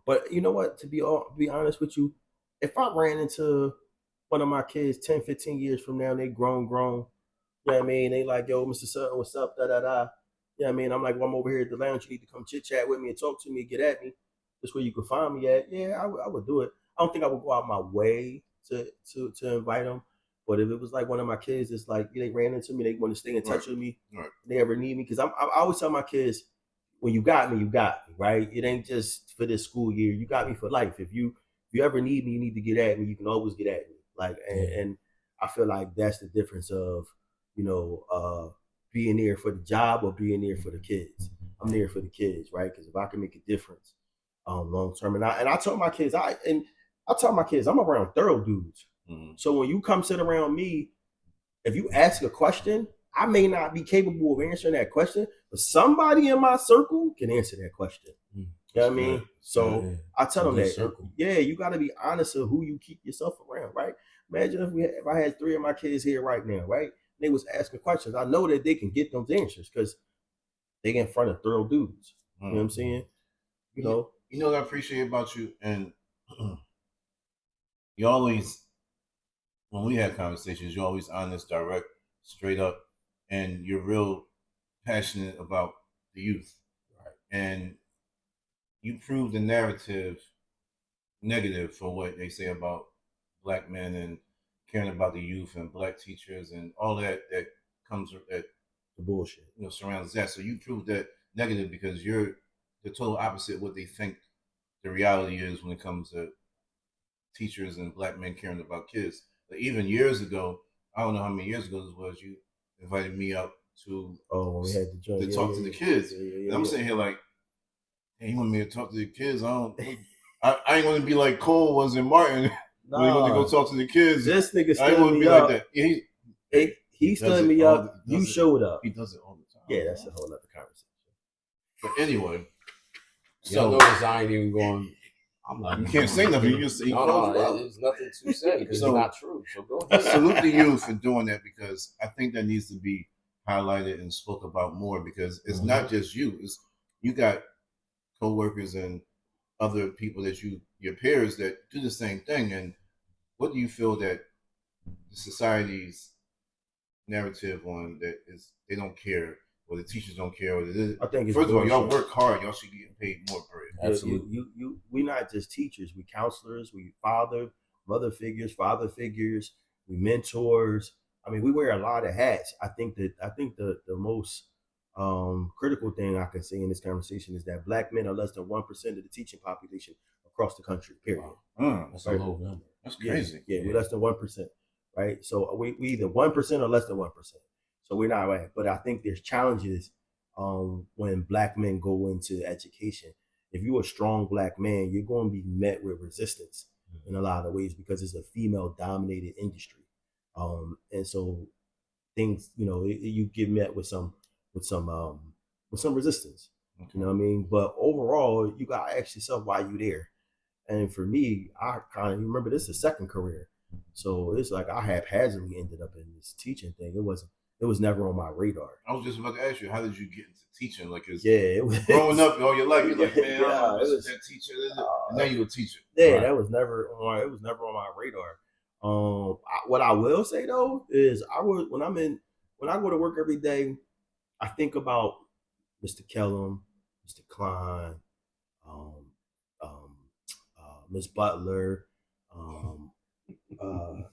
But you know what? To be honest with you, if I ran into one of my kids 10, 15 years from now, they grown, you know what I mean? They like, yo, Mr. Sutton, what's up? You know what I mean? I'm like, well, I'm over here at the lounge. You need to come chit chat with me and talk to me, get at me. That's where you can find me at. Yeah, I would do it. I don't think I would go out my way to invite them. But if it was like one of my kids, it's like they ran into me, they want to stay in touch with me, they ever need me. Because I always tell my kids, when you got me, right? It ain't just for this school year. You got me for life. If you ever need me, you need to get at me. You can always get at me. Like, and I feel like that's the difference of, being there for the job or being there for the kids. I'm there for the kids, right? Because if I can make a difference long term, and I tell my kids, I'm around thorough dudes. Mm-hmm. So when you come sit around me, if you ask a question, I may not be capable of answering that question, but somebody in my circle can answer that question. Mm-hmm. You know what I mean? So I tell them that, circle. You got to be honest of who you keep yourself around, right? Imagine if I had 3 of my kids here right now, right? They was asking questions. I know that they can get those answers because they get in front of thorough dudes. You know what I'm saying? You know what I appreciate about you, and you always, when we have conversations, you're always honest, direct, straight up, and you're real passionate about the youth. Right. And you prove the narrative negative for what they say about Black men and caring about the youth and Black teachers and all that comes with that, the bullshit, surrounds that. So you prove that negative because you're the total opposite of what they think the reality is when it comes to teachers and Black men caring about kids. But even years ago, I don't know how many years ago this was, you invited me up to we had to talk to the kids. And I'm sitting here like, hey, you want me to talk to the kids? I ain't going to be like Cole was in Martin. Nah, when he went to go talk to the kids. This nigga stood me up. Like that. He stood me up. You showed up. He does it all the time. Yeah, that's a whole other conversation. But anyway. So notice I ain't even going. I'm not. You can't say nothing. You just say there's nothing to say because it's not true. So go ahead. Salute the youth for doing that because I think that needs to be highlighted and spoke about more because it's not just you. You got co-workers and other people that your peers that do the same thing. And what do you feel that the society's narrative on that is they don't care or the teachers don't care? Or I think first of all, y'all work hard. Y'all should get paid more bread. Absolutely. We're not just teachers. We counselors. We mother figures, father figures. We mentors. I mean, we wear a lot of hats. I think the most critical thing I can say in this conversation is that Black men are less than 1% of the teaching population across the country. Period. That's a low number. That's crazy. Yeah, we're less than 1%. Right. So we either 1% or less than 1%. So we're not right. But I think there's challenges when Black men go into education. If you're a strong Black man, you're going to be met with resistance in a lot of ways because it's a female-dominated industry, and so things, you get met with some resistance. Okay. You know what I mean? But overall, you got to ask yourself why you there. And for me, I kind of remember this is a second career, so it's like I haphazardly ended up in this teaching thing. It wasn't it was never on my radar. I was just about to ask you, how did you get into teaching? Like, it was, growing up all your life, you're like, man, yeah, I was that teacher, and now you're a teacher. Yeah, right. That was never on. It was never on my radar. What I will say though is, when I go to work every day, I think about Mr. Kellum, Mr. Klein, Miss Butler. You know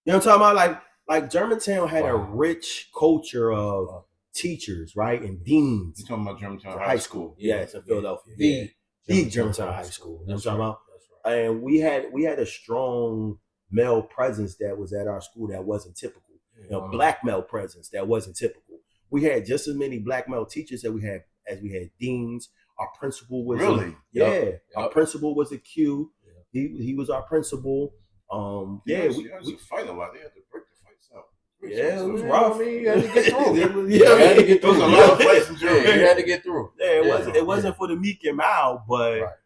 what I'm talking about? Like Germantown had a rich culture of teachers, right, and deans. You talking about Germantown High School? Yeah, it's in Philadelphia. The Germantown High School. You know what I'm talking about? Right. And we had a strong male presence that was at our school that wasn't typical. Black male presence that wasn't typical. We had just as many black male teachers that we had deans. Our principal was our principal was a Q. He was our principal. We had to fight a lot. They had to break the fights out. Yeah, it was rough. You had to get through. You had to get through. There was a lot of fights in Germany. You had to get through. Yeah, it wasn't for the meek and mild, but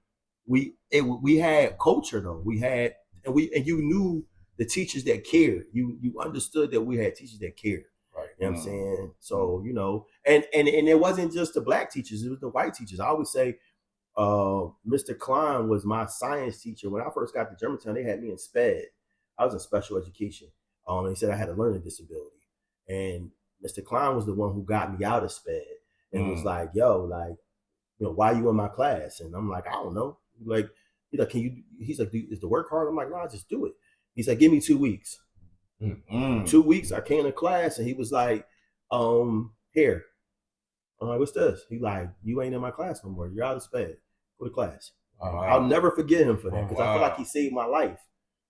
we had culture though. We had and you knew the teachers that cared. You understood that we had teachers that cared. Right. You know what I'm saying? So, and it wasn't just the black teachers, it was the white teachers. I always say Mr. Klein was my science teacher. When I first got to Germantown, they had me in SPED. I was in special education. They said I had a learning disability. And Mr. Klein was the one who got me out of SPED and was like, yo, why are you in my class? And I'm like, I don't know. He's like, he's like, is the work hard? I'm like, no, just do it. He's like, give me 2 weeks. 2 weeks, I came to class and he was like, here. I'm like, what's this? He like, you ain't in my class no more. You're out of SPED. Go to class. I'll never forget him for that because I feel like he saved my life.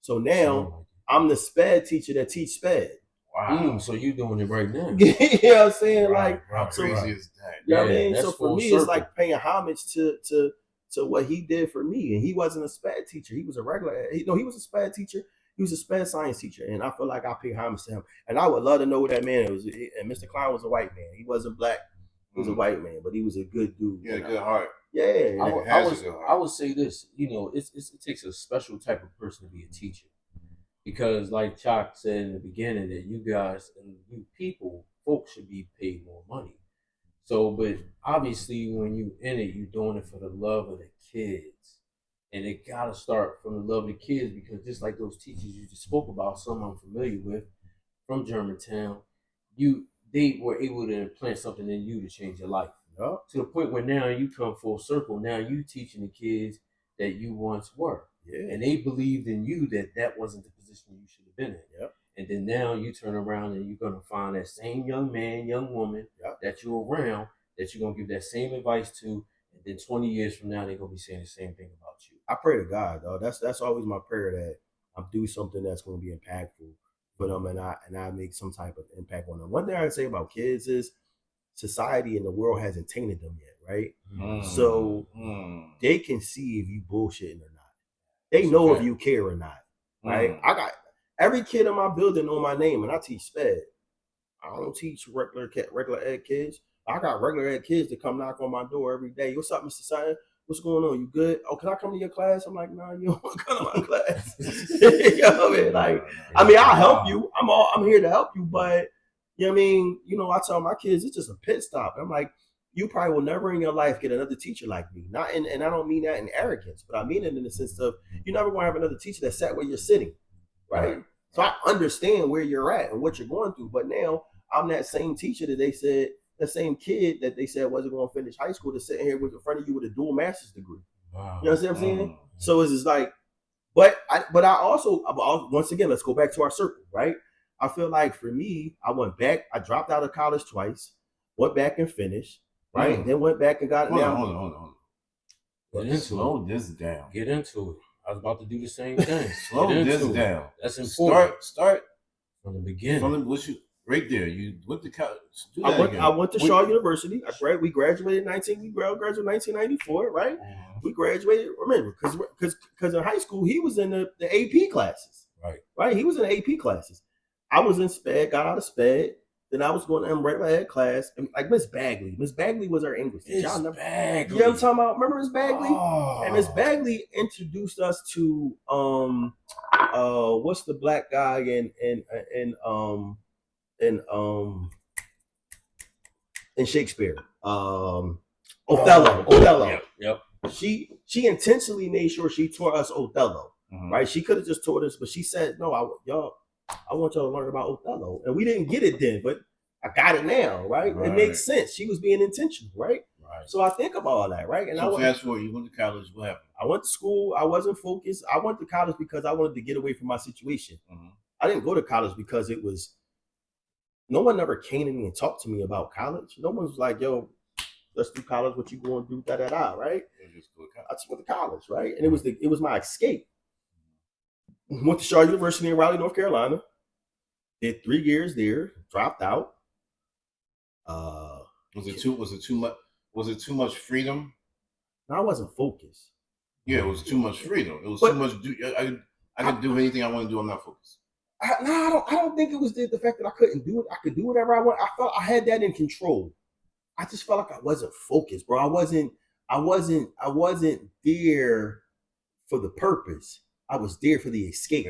So now I'm the SPED teacher that teach SPED. Wow. So you doing it right now. You know what I'm saying? How crazy is that? You know what I mean? So for me, it's like paying homage to what he did for me. And he wasn't a SPED teacher. He was a regular, he was a SPED teacher. He was a SPED science teacher. And I feel like I pay homage to him. And I would love to know who that man was. And Mr. Klein was a white man. He wasn't black. He was a white man, but he was a good dude. He had a good heart. Yeah. I would say this, it takes a special type of person to be a teacher. Because like Chalk said in the beginning, that you guys and you people, folks should be paid more money. So, but obviously when you in it, you're doing it for the love of the kids. And it gotta start from the love of the kids, because just like those teachers you just spoke about, some I'm familiar with from Germantown, they were able to implant something in you to change your life. To the point where now you come full circle. Now you teaching the kids that you once were. Yeah. And they believed in you that wasn't the position you should have been in. Yep. And then now you turn around and you're going to find that same young man, young woman that you're around, that you're going to give that same advice to. And then 20 years from now, they're going to be saying the same thing about you. I pray to God, though. That's always my prayer, that I do something that's going to be impactful for them, and I make some type of impact on them. One thing I say about kids is society and the world hasn't tainted them yet, right? So they can see if you bullshitting or not. They know if you care or not, right? I got every kid in my building know my name, and I teach SPED. I don't teach regular ed kids. I got regular ed kids that come knock on my door every day. What's up, Mr. Sutton? What's going on? You good? Oh, can I come to your class? I'm like, nah, you don't want to come to my class. You know what I mean? I'll help you. I'm here to help you, but you know what I mean? I tell my kids it's just a pit stop. I'm like, you probably will never in your life get another teacher like me. And I don't mean that in arrogance, but I mean it in the sense of you're never going to have another teacher that sat where you're sitting, right? So I understand where you're at and what you're going through. But now I'm that same teacher that they said, the same kid that they said wasn't going to finish high school, to sit here in front of you with a dual master's degree. Wow. You know what I'm saying? So it's just like, but I also, once again, let's go back to our circle, right? I feel like for me, I went back, I dropped out of college twice, went back and finished, right? Then went back and got it down. Hold on. Slow this down. Get into it. I was about to do the same thing. Slow this down. That's important. Start from the beginning. Right there. You went to college. I went to Shaw University. We graduated in 1994, right? We graduated. Remember, because in high school he was in the AP classes, right? He was in the AP classes. I was in SPED, got out of SPED. Then I was going to regular ed class. And like Miss Bagley. Miss Bagley was our English teacher. Bagley. You know what I'm talking about? Remember Miss Bagley? Oh. And Miss Bagley introduced us to what's the black guy in in Shakespeare. Othello. Yep. She intentionally made sure she taught us Othello. Right? She could have just taught us, but she said, "No, I want y'all to learn about Othello," and we didn't get it then, but I got it now. Right? It makes sense. She was being intentional. Right? So I think about all that. Right? And so fast forward, you went to college. What happened? I went to school. I wasn't focused. I went to college because I wanted to get away from my situation. I didn't go to college because it was. No one ever came to me and talked to me about college. No one was like, "Yo, let's do college. What you going to do?" Da da da. Right? I just went to college. Right? And it was my escape. Went to Shaw University in Raleigh, North Carolina. Did 3 years there. Dropped out. Was it too much freedom? No, I wasn't focused. Yeah, it was too much freedom. It was too much. I can do anything I want to do. I'm not focused. I don't think it was the fact that I couldn't do it. I could do whatever I want. I felt I had that in control. I just felt like I wasn't focused, bro. I wasn't there for the purpose. I was there for the escape.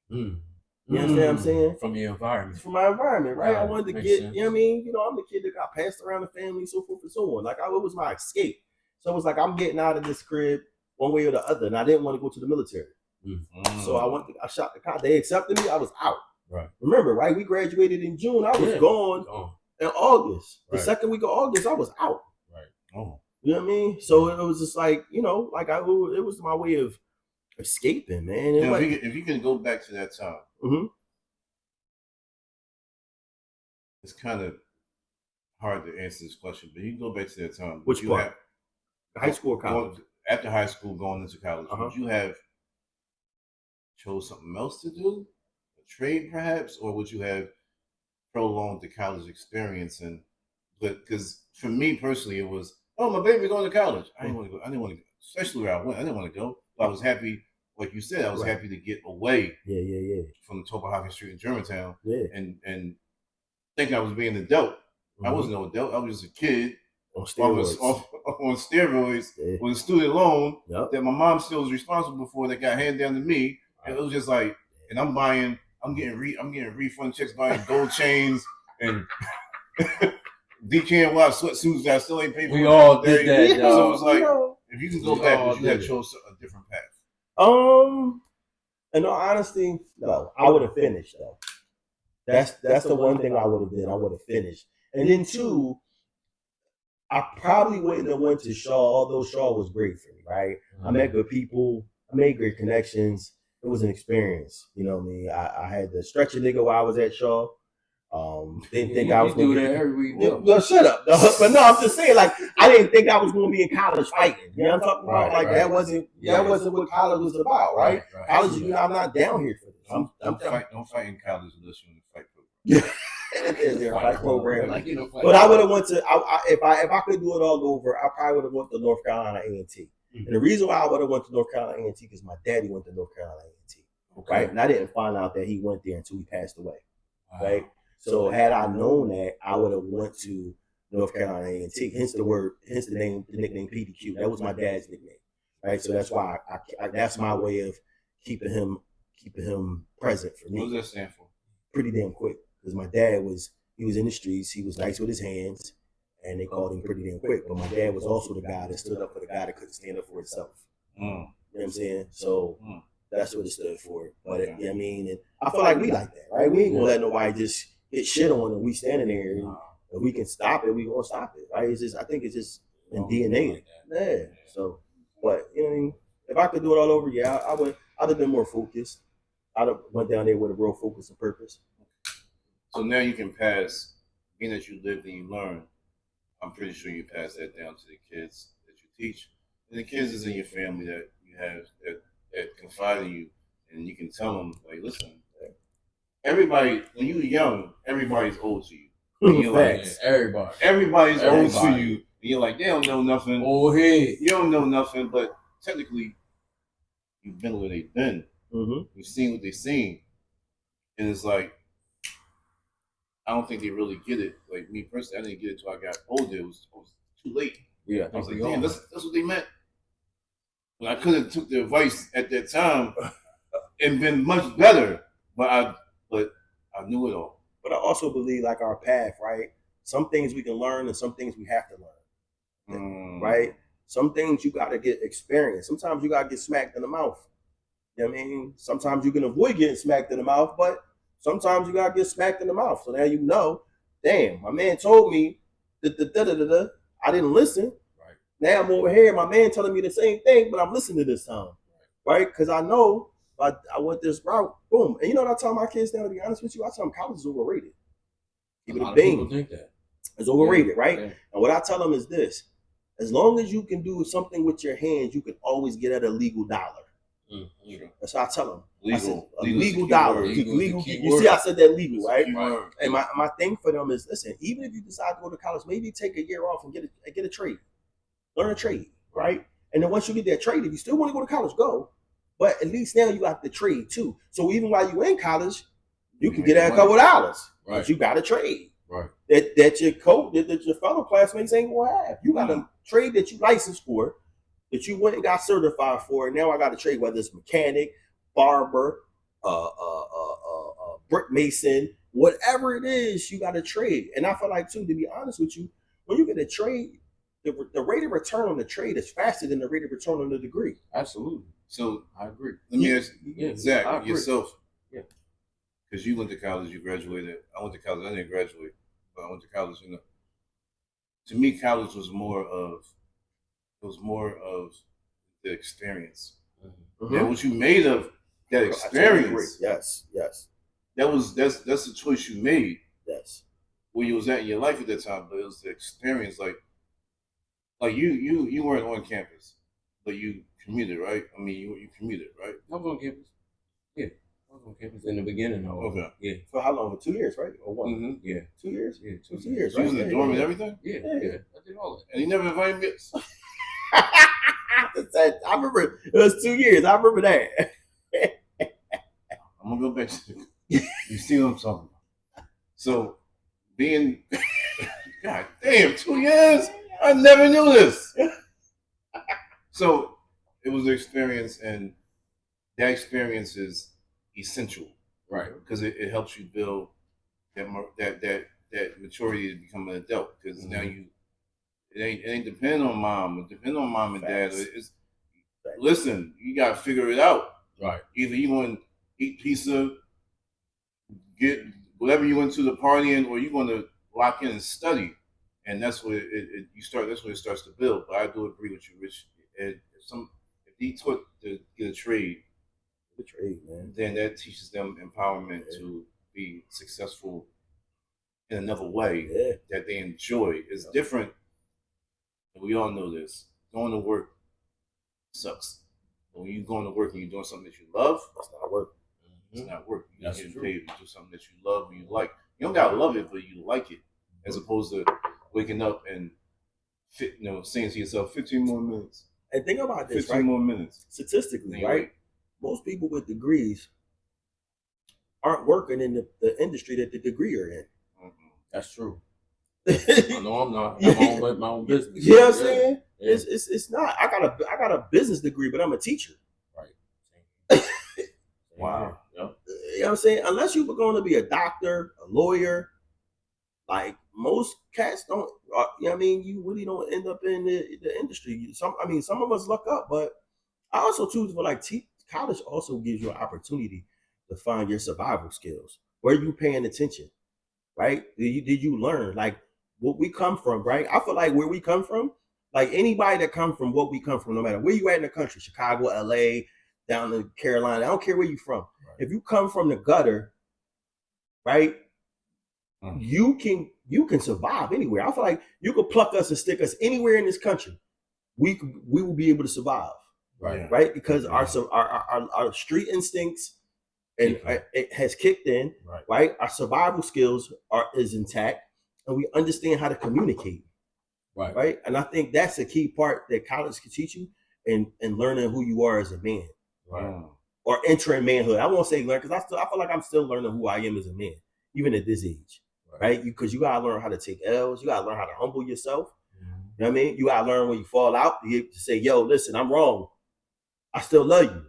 You understand what I'm saying? From your environment. From my environment, right? I wanted to get, sense. you know what I mean? You know, I'm the kid that got passed around the family, so forth and so on. Like, it was my escape. So it was like, I'm getting out of this crib one way or the other, and I didn't want to go to the military. So I shot the college. They accepted me. I was out. Right. Remember, right? We graduated in June. I was gone in August. The second week of August, I was out. Right. Oh. You know what I mean? So it was just like, you know, like it was my way of escaping, man. You know, if you can go back to that time, it's kind of hard to answer this question, but you can go back to that time. Which part? High school or college? After high school, going into college, would you have chose something else to do, a trade perhaps, or would you have prolonged the college experience? And because for me personally, it was, oh, my baby going to college. I didn't want to go. I didn't want to, especially where I went. I didn't want to go. But I was happy, like you said, I was happy to get away. From the Topahocken Street in Germantown. And think I was being an adult. I wasn't no adult. I was just a kid. On steroids with a student loan that my mom still was responsible for that got handed down to me. And it was just like, and I'm getting refund checks, buying gold chains and DKNY sweatsuits that I still ain't paid for. We all did that. So it was like, if you can go back, would you have chose a different path? In all honesty, no. I would have finished though. That's the one thing I would have done. I would have finished. And then two, I probably wouldn't have went to Shaw, although Shaw was great for me, right? I met good people. I made great connections. It was an experience. You know what I mean? I had to stretch a nigga while I was at Shaw. Didn't think I was going to do that every week. No, shut up. But no, I'm just saying, like, I didn't think I was going to be in college fighting. You know what I'm talking about? Like, that wasn't what college was about, right? College, you know, I'm not down here for this. Don't fight in college unless you're in the fight program. Their fight program. Like, but I would have went to if I could do it all over, I probably would have went to North Carolina A&T. And the reason why I would have went to North Carolina A&T because my daddy went to North Carolina A&T, right? And I didn't find out that he went there until he passed away, right? So had I known that, I would have went to North Carolina A&T. Hence the nickname PDQ. That was my dad's nickname, right? So that's why that's my way of keeping him present for me. What does that stand for? Pretty damn quick. Because my dad was in the streets. He was nice with his hands, and they called him pretty damn quick. But my dad was also the guy that stood up for the guy that couldn't stand up for himself. You know what I'm saying? So that's what it stood for. But you know what I mean, and I feel like we like that, right? We ain't gonna let nobody just get shit on, and we standing there, and if we can stop it, we gonna stop it, right? It's just, I think it's just in DNA. Yeah. So, but you know what I mean? If I could do it all over, I'd have been more focused. I'd have went down there with a real focus and purpose. So now you can pass, being that you lived and you learned, I'm pretty sure you pass that down to the kids that you teach. And the kids is in your family that you have that confide in you, and you can tell them, like, listen, everybody, when you were young, everybody's old to you. And you're like, everybody's old to you. And you're like, they don't know nothing. Oh, hey. You don't know nothing, but technically, you've been where they've been. You've seen what they've seen. And it's like, I don't think they really get it. Like me personally, I didn't get it until I got older. It was too late. Yeah, I was like, damn, that's what they meant. But I could have took the advice at that time and been much better. But I knew it all. But I also believe like our path, right? Some things we can learn and some things we have to learn, right? Some things you got to get experience. Sometimes you got to get smacked in the mouth. You know what I mean? Sometimes you can avoid getting smacked in the mouth, but sometimes you got to get smacked in the mouth. So now you know, damn, my man told me, I didn't listen. Right. Now I'm over here, my man telling me the same thing, but I'm listening to this time, right? Because I know I went this route, boom. And you know what I tell my kids now, to be honest with you? I tell them college is overrated. A lot of people think that. It's overrated, right? Yeah. And what I tell them is this: as long as you can do something with your hands, you can always get at a legal dollar. Mm-hmm. That's what I tell them. Legal dollar. Legal. You see, I said that legal, right? Right. And my thing for them is, listen, even if you decide to go to college, maybe take a year off and get a trade. Learn a trade, right? And then once you get that trade, if you still want to go to college, go. But at least now you got the trade too. So even while you're in college, you can get a couple of dollars. Right. But you got a trade. Right. That your coach, that your fellow classmates ain't gonna have. You got a trade that you licensed for, that you went and got certified for, and now I got a trade, whether it's mechanic, barber, brick mason, whatever it is, you got a trade. And I feel like too, to be honest with you, when you get a trade, the rate of return on the trade is faster than the rate of return on the degree. Absolutely. So I agree. Let me ask Zach, yourself. Yeah. Because you went to college, you graduated. I went to college. I didn't graduate, but I went to college. You know, to me, college was more of the experience. Mm-hmm. And what you made of that experience. Yes. That's the choice you made. Yes. Where you was at in your life at that time, but it was the experience. Like you weren't on campus, but you commuted, right? I mean, you commuted, right? I was on campus. Yeah. I was on campus in the beginning. Okay. Yeah. For how long? For 2 years, right? Or one? Mm-hmm. Yeah. 2 years? Yeah. 2 years, right? You was in the dorm and everything? Yeah. I did all that. And you never invited me? I remember it was 2 years. I remember that. I'm gonna go back to you see what I'm talking about. So being God damn, 2 years? I never knew this. So it was an experience, and that experience is essential, right? Because it helps you build that maturity to become an adult. Because now it ain't depending on mom. It depends on mom and dad. Listen, you gotta figure it out. Right. Either you want to eat pizza, get whatever you went to the party in, or you want to lock in and study. And that's where that's where it starts to build. But I do agree with you, Rich. If he taught to get a trade, man, then that teaches them empowerment to be successful in another way that they enjoy. It's different. And we all know this. Going to work sucks. But when you're going to work and you're doing something that you love, that's not work. Mm-hmm. It's not work. You're getting paid to do something that you love and you like. You don't gotta love it, but you like it, as opposed to waking up and saying to yourself, 15 more minutes. And think about this, 15 more minutes. Statistically, right? Most people with degrees aren't working in the industry that the degree are in. Mm-hmm. That's true. No, I'm not. I'm my own business. You know what I'm saying? Yeah. It's not. I got a business degree, but I'm a teacher. Right. Wow. Yep. You know what I'm saying? Unless you were going to be a doctor, a lawyer, like most cats don't. You know what I mean? You really don't end up in the industry. Some of us luck up, but I also choose for college also gives you an opportunity to find your survival skills. Where you paying attention, right? Did you learn what we come from, right? I feel like where we come from, like anybody that come from what we come from, no matter where you at in the country, Chicago, LA, down to Carolina, I don't care where you from. Right. If you come from the gutter, right, you can survive anywhere. I feel like you could pluck us and stick us anywhere in this country. We will be able to survive, right? Because our street instincts and it has kicked in, right? Our survival skills is intact, and we understand how to communicate, right? And I think that's a key part that college can teach you, and learning who you are as a man, right? Or entering manhood. I won't say learn because I feel like I'm still learning who I am as a man, even at this age, right? Because you gotta learn how to take L's. You gotta learn how to humble yourself. Mm-hmm. You know what I mean? You gotta learn when you fall out to say, "Yo, listen, I'm wrong. I still love you."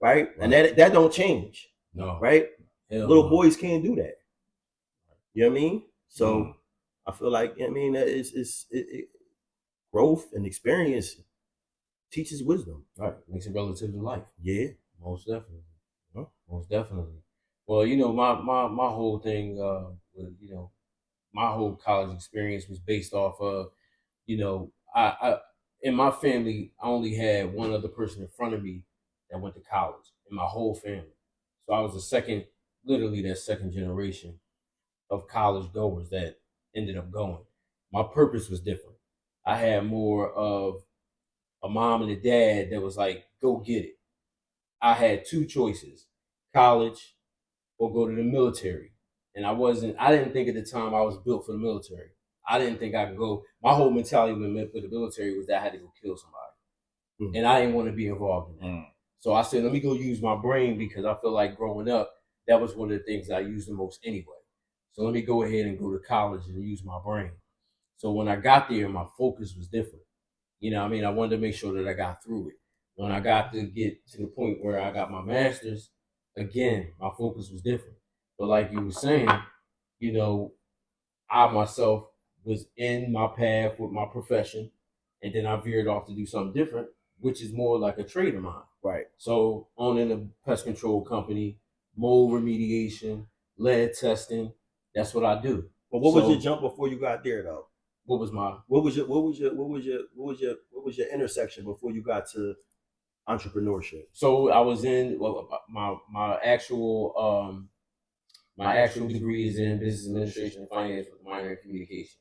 Right? And that don't change. No. Right? Little boys can't do that. You know what I mean? So I feel like, I mean, growth and experience teaches wisdom. Right. Makes it relative to life. Yeah. Most definitely. Most definitely. Well, you know, my whole thing, you know, my whole college experience was based off of, you know, I in my family, I only had one other person in front of me that went to college in my whole family. So I was literally that second generation of college goers that ended up going. My purpose was different. I had more of a mom and a dad that was like, go get it. I had two choices, college or go to the military. And I didn't think at the time I was built for the military. I didn't think I could go. My whole mentality with the military was that I had to go kill somebody. And I didn't want to be involved in that. So I said, let me go use my brain because I feel like growing up, that was one of the things I used the most anyway. So let me go ahead and go to college and use my brain. So when I got there, my focus was different. You know what I mean? I wanted to make sure that I got through it. When I got to get to the point where I got my master's, again, my focus was different. But like you were saying, you know, I myself was in my path with my profession, and then I veered off to do something different, which is more like a trade of mine. Right. So owning a pest control company, mold remediation, lead testing, that's what I do. But what was your jump before you got there though? What was your intersection before you got to entrepreneurship? So I was in my actual degree is in business administration and finance with a minor in communication.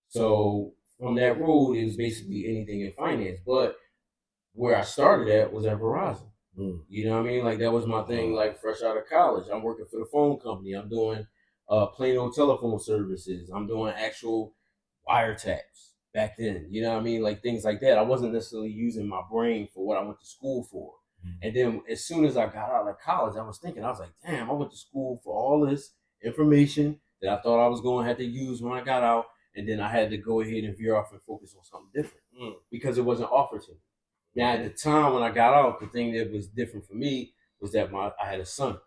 So from that road, it was basically anything in finance. But where I started at was at Verizon. You know what I mean? Like that was my thing. Like fresh out of college, I'm working for the phone company. I'm doing plain old telephone services. I'm doing actual wiretaps back then. You know what I mean? Like things like that. I wasn't necessarily using my brain for what I went to school for. And then as soon as I got out of college, I was like, damn, I went to school for all this information that I thought I was going to have to use when I got out. And then I had to go ahead and veer off and focus on something different because it wasn't offered to me. Now, at the time when I got out, the thing that was different for me was that I had a son.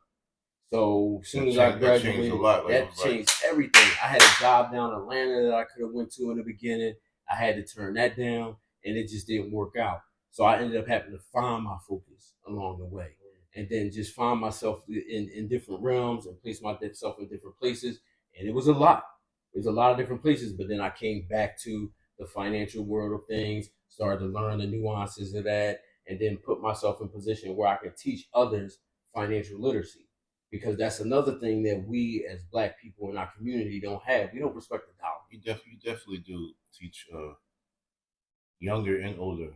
So as soon as I graduated, that changed everything. I had a job down in Atlanta that I could have went to in the beginning. I had to turn that down, and it just didn't work out. So I ended up having to find my focus along the way, and then just find myself in different realms and place myself in different places. And it was a lot. It was a lot of different places, but then I came back to the financial world of things, started to learn the nuances of that, and then put myself in a position where I could teach others financial literacy. Because that's another thing that we as Black people in our community don't have. We don't respect the dollar. You definitely do teach younger and older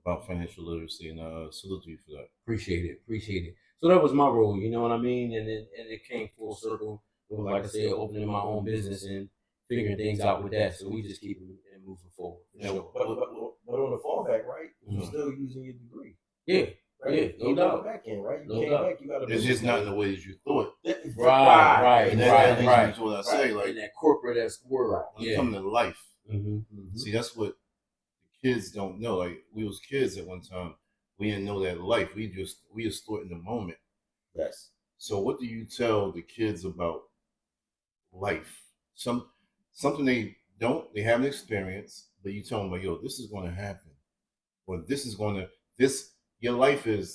about financial literacy, and salute you for that. Appreciate it. So that was my role, you know what I mean? And it came full circle. Like I said, opening my own business and figuring things out with that. So we just keep it moving forward. Sure. But on the fallback, right? You're still using your degree. Yeah. Right? Yeah, no doubt. Back in, right? You no came doubt. back, you got to. It's just not in the way that you thought. Right. That's what I say. Like in that corporate-esque world. When it comes to life. See, that's what the kids don't know. Like we was kids at one time. We didn't know that life. We just thought in the moment. Yes. So what do you tell the kids about life? Something they haven't experienced, but you tell them like, yo, this is going to happen. Or your life it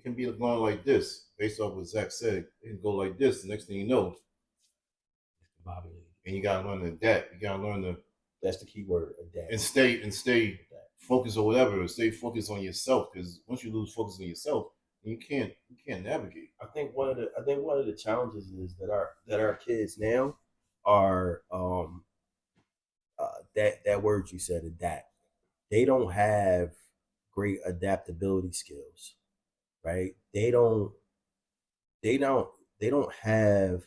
can be going like this, based off what Zach said. It can go like this. The next thing you know, and you gotta learn to adapt. You gotta learn to. That's the key word, adapt. And stay focused or whatever. Stay focused on yourself, because once you lose focus on yourself, you can't navigate. I think one of the challenges is that our kids now are that word you said, adapt. They don't have great adaptability skills, right? They don't have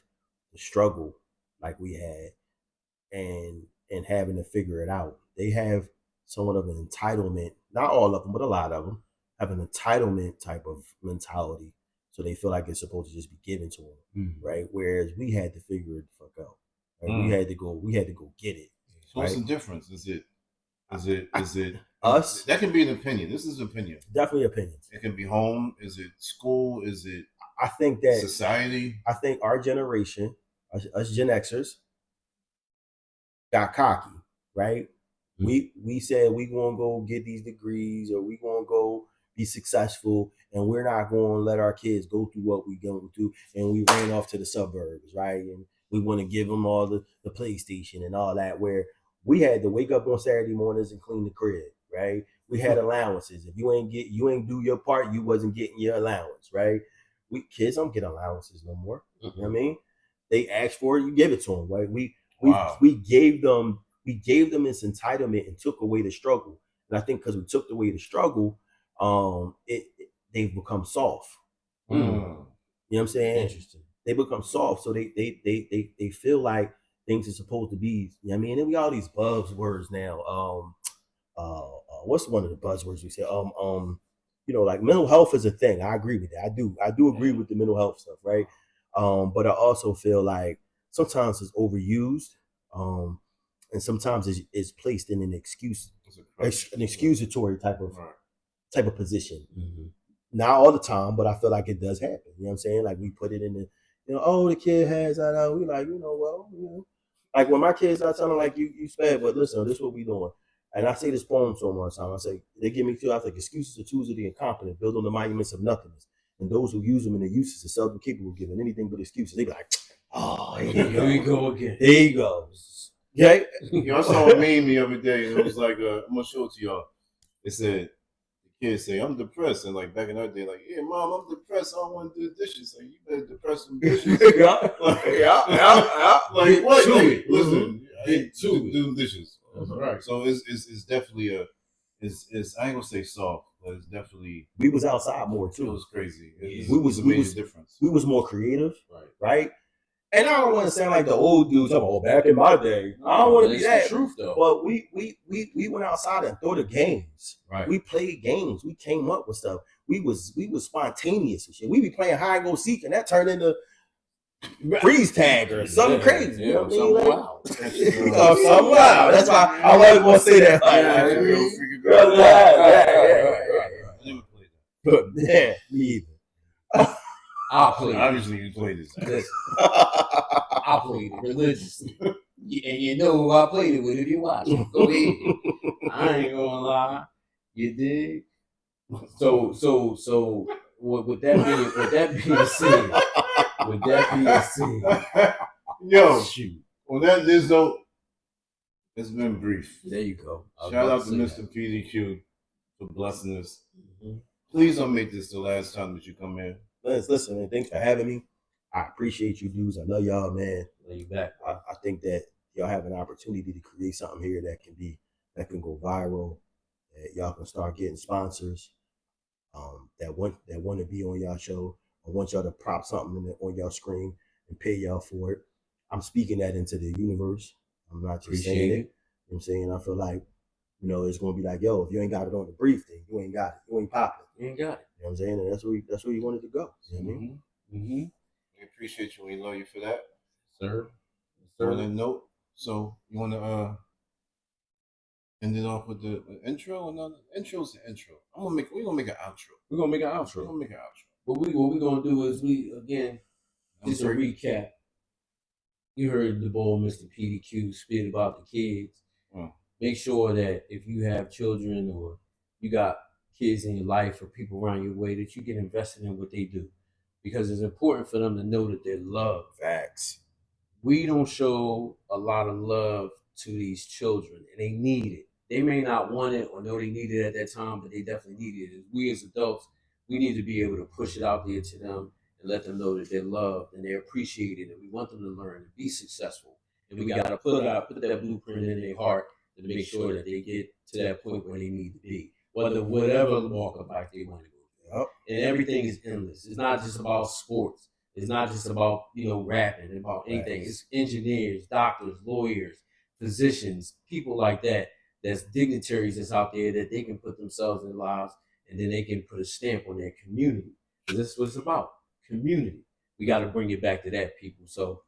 the struggle like we had and having to figure it out. They have somewhat of an entitlement, not all of them, but a lot of them have an entitlement type of mentality. So they feel like it's supposed to just be given to them, right? Whereas we had to figure it the fuck out. Right? We had to go get it. So what's the difference? Is it us? That can be an opinion. This is an opinion. Definitely opinions. It can be home. Is it school? Is it I think that society? I think our generation us Gen Xers got cocky, right? We said we gonna go get these degrees or we gonna go be successful, and we're not gonna let our kids go through what we going through, and we ran off to the suburbs, right? And we want to give them all the PlayStation and all that. Where we had to wake up on Saturday mornings and clean the crib, right? We had allowances. If you ain't do your part, you wasn't getting your allowance, right? We kids don't get allowances no more. You know what I mean? They ask for it, you give it to them, right? We gave them this entitlement and took away the struggle. And I think because we took away the struggle, they've become soft. You know what I'm saying? Interesting. They become soft, so they feel like things are supposed to be. You know what I mean? And we all these buzzwords now. What's one of the buzzwords we say? Like mental health is a thing. I agree with that. I do agree with the mental health stuff, right? But I also feel like sometimes it's overused, and sometimes it's placed in an excusatory type of position. Mm-hmm. Not all the time, but I feel like it does happen. You know what I'm saying? Like we put it in the, the kid has that. We like, like when my kids, I tell them like, you sped, but listen, this is what we doing. And I say this poem so much time. I say they give me I think excuses are tools of the incompetent, build on the monuments of nothingness, and those who use them in their uses are seldom capable of giving anything but excuses. They be like, oh, here we go again. There you go. Okay. I saw a meme the other day, and it was like, I'm gonna show it to y'all. It said, the kids say, I'm depressed, and like back in that day, like, yeah, mom, I'm depressed. I don't want to do dishes. Like, you better depress some dishes. Yeah. Like what? Like, listen, I hate to do dishes. Right. So it's definitely it's I ain't gonna say soft, but it's definitely we was outside more too. It was crazy. We was difference. We was more creative, right? And I don't want to sound like the old dudes. Back in my day, I don't want to be that. The truth though. But we went outside and threw the games. Right. We played games. We came up with stuff. We was spontaneous and shit. We be playing hide and go seek, and that turned into freeze tag or something crazy. You know what I mean? Like, wow. Something wow. That's why I wasn't gonna say that. Yeah, me either. I'll play. Obviously, you play this. I played it religiously, and you know who I played it with. If you watch it, go ahead. I ain't gonna lie. You dig? So, with that being said, yo, shoot. On that Lizzo, it's been brief. There you go. Shout out to Mr. PDQ for blessing us. Mm-hmm. Please don't make this the last time that you come in. Listen, man, thanks for having me. I appreciate you dudes. I love y'all, man. Love you back. I think that y'all have an opportunity to create something here that can go viral. That y'all can start getting sponsors that want to be on y'all show. I want y'all to prop something on y'all screen and pay y'all for it. I'm speaking that into the universe. I'm not just saying it. You know what I'm saying? I feel like, it's gonna be like, yo, if you ain't got it on the brief thing, you ain't got it. You ain't popping. You ain't got it. You know what I'm saying? And that's where you wanted to go. You know what I mean? Mm-hmm. We appreciate you. We love you for that, sir. On that note, so you want to end it off with the intro? Or not? Intro's the intro. We're gonna make an outro. We're gonna make an outro. What we gonna do is just a recap. You heard the boy Mr. PDQ spit about the kids. Make sure that if you have children or you got kids in your life or people around your way, that you get invested in what they do, because it's important for them to know that they're loved. Facts. We don't show a lot of love to these children, and they need it. They may not want it or know they need it at that time, but they definitely need it. We as adults, we need to be able to push it out there to them and let them know that they're loved and they're appreciated, and we want them to learn and be successful. And we got to put that blueprint in their heart to make sure that they get to that point where they need to be, whatever walk of life they want to go. Yep. And everything is endless. It's not just about sports. It's not just about rapping, about anything. It's engineers, doctors, lawyers, physicians, people like that. That's dignitaries that's out there that they can put themselves in their lives, and then they can put a stamp on their community. Because this is what it's about, community. We got to bring it back to that, people. So,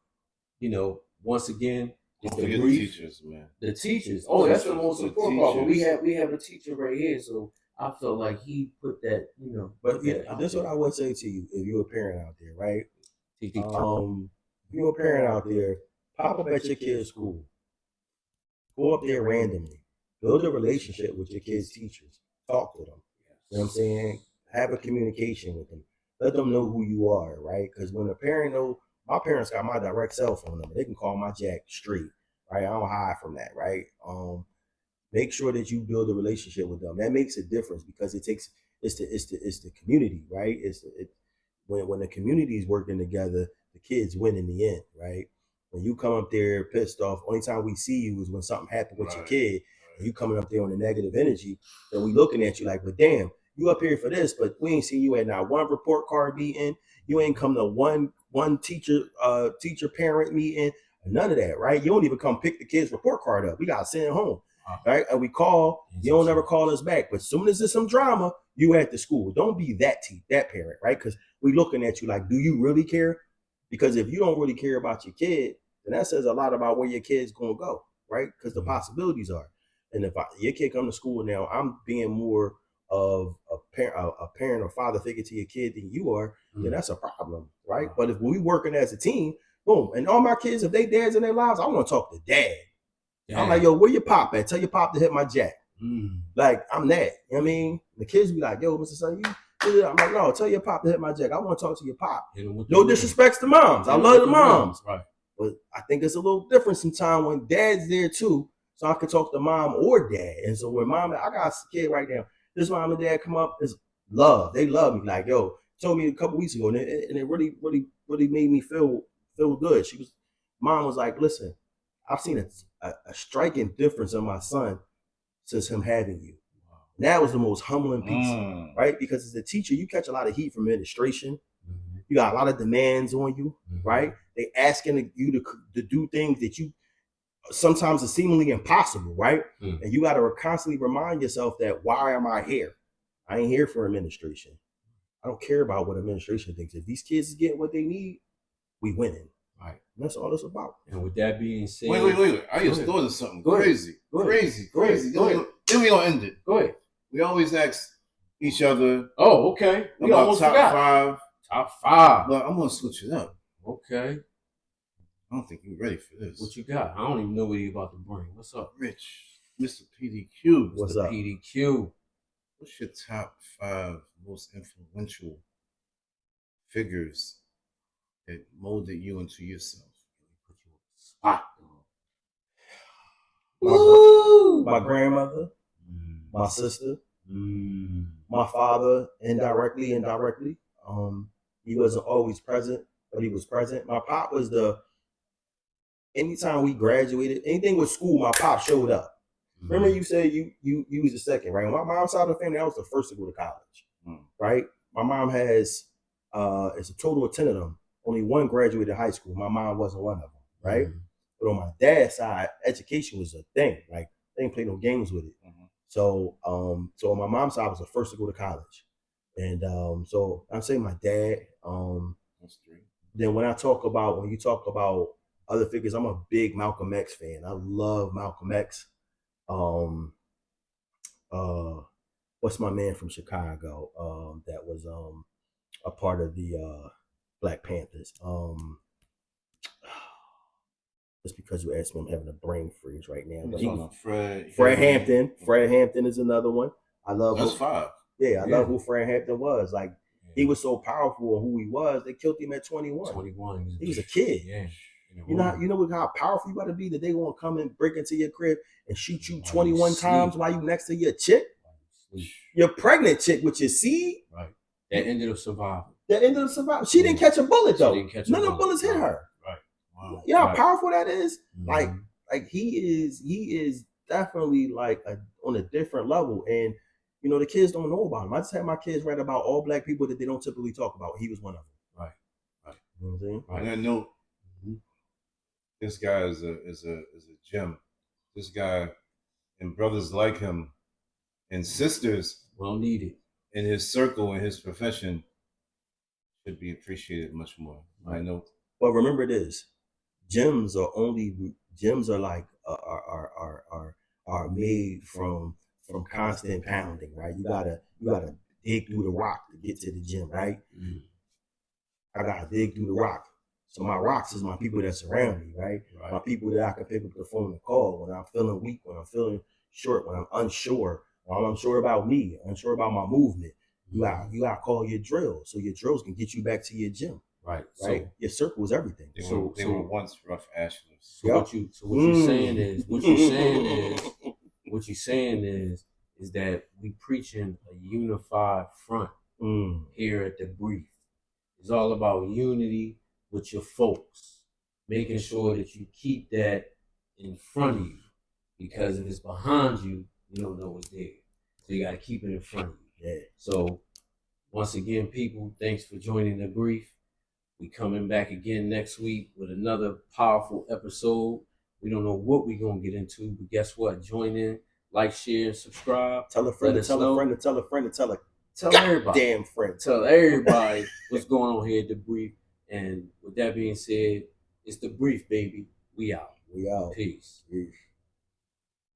once again, it's the teachers, man. The teachers. Oh, that's the most important part. But we have a teacher right here, so I felt like he put that, But this is what I would say to you if you're a parent out there, right? You you're a parent out there, pop up at your kid's school. Go up there randomly. Build a relationship with your kids' teachers. Talk to them. You know what I'm saying? Have a communication with them. Let them know who you are, right? Because when a parent knows, my parents got my direct cell phone number. They can call my jack straight, right? I don't hide from that, right? Make sure that you build a relationship with them. That makes a difference because it's the community, right? When the community is working together, the kids win in the end, right? When you come up there pissed off, only time we see you is when something happened with your kid, and you coming up there on the negative energy, then we looking at you like, but damn, you up here for this, but we ain't seen you at not one report card meeting. You ain't come to one teacher parent meeting, none of that, right? You don't even come pick the kid's report card up. We gotta send it home. Right? And we call, you don't never call us back. But as soon as there's some drama, you at the school. Don't be that parent, right? Because we looking at you like, do you really care? Because if you don't really care about your kid, then that says a lot about where your kid's gonna go, right? Because the possibilities are. And if your kid come to school now, I'm being more of a parent or father figure to your kid than you are, then that's a problem, right? But if we working as a team, boom, and all my kids, if they dads in their lives, I want to talk to dad. Yeah. I'm like, yo, where your pop at? Tell your pop to hit my jack. Like, I'm that. You know what I mean? The kids be like, yo, Mr. Son, you. I'm like, no, tell your pop to hit my jack. I want to talk to your pop. No disrespects to moms. I love the moms. Right. But I think it's a little different sometimes when dad's there too. So I can talk to mom or dad. And so when mom, I got a kid right now. This mom and dad come up, it's love. They love me. Like, yo, told me a couple weeks ago, and it really, really, really made me feel good. Mom was like, listen, I've seen a striking difference in my son since him having you. And that was the most humbling piece, right? Because as a teacher, you catch a lot of heat from administration. You got a lot of demands on you, right? They asking you to do things that you sometimes are seemingly impossible, right? And you got to constantly remind yourself that, why am I here? I ain't here for administration. I don't care about what administration thinks. If these kids is getting what they need, we winning. Right. And that's all it's about. And with that being said, wait. I just thought of something crazy. Crazy. Then we gonna end it. Go ahead. We always ask each other. Oh, okay. We about top five. Top five. But I'm gonna switch it up. Okay. I don't think you're ready for this. What you got? I don't even know what you about to bring. What's up, Rich? Mr. PDQ. What's up, PDQ? What's your top five most influential figures that molded you into yourself? Spot. My grandmother, my sister, my father, indirectly. He wasn't always present, but he was present. My pop was anytime we graduated, anything with school, my pop showed up. Remember you said you was the second, right? On my mom's side of the family, I was the first to go to college, right? My mom has, it's a total of 10 of them. Only one graduated high school. My mom wasn't one of them, right? But on my dad's side, education was a thing. Like, they didn't play no games with it. So on my mom's side, I was the first to go to college. And so I'm saying my dad. That's three. Then when you talk about other figures, I'm a big Malcolm X fan. I love Malcolm X. What's my man from Chicago? That was a part of the Black Panthers. Just because you asked me, I'm having a brain freeze right now. But Fred Hampton. Fred Hampton is another one. I love. That's five. Yeah, I love who Fred Hampton was. Like, he was so powerful in who he was. They killed him at 21. 21. He was a kid. Yeah. You know how powerful you got to be that they want to come and break into your crib and shoot you 21 times while you next to your chick, your pregnant chick with your seed. Right. That ended up surviving. She didn't catch a bullet though. None of the bullets hit her. Right. Wow. You know how powerful that is. Like he is definitely like on a different level. And you know, the kids don't know about him. I just had my kids write about all Black people that they don't typically talk about. He was one of them. Right. You know what I'm saying? Right. And I know this guy is a gem. This guy and brothers like him and sisters well needed in his circle and his profession should be appreciated much more. I know. But remember this: gems are like are made from constant pounding, right? You gotta dig through the rock to get to the gem, right? I gotta dig through the rock. So my rocks is my people that surround me, right? My people that I can pick up the phone and call when I'm feeling weak, when I'm feeling short, when I'm unsure, when I'm unsure about me, unsure about my movement. You got to call your drills, so your drills can get you back to your gym. Right. So your circle is everything. They were once rough ashless. So what you're saying is that we preaching a unified front here at the Brief. It's all about unity with your folks, making sure that you keep that in front of you, because if it's behind you, you don't know what's there. So you got to keep it in front of you. Yeah. So once again, people, thanks for joining the Brief. We coming back again next week with another powerful episode. We don't know what we're going to get into, but guess what? Join in, like, share, subscribe. Tell a friend to tell a friend to tell a friend to tell a everybody. Damn friend. Tell everybody what's going on here at the Brief. And with that being said, it's the Brief, baby. We out. We out. Peace. Peace.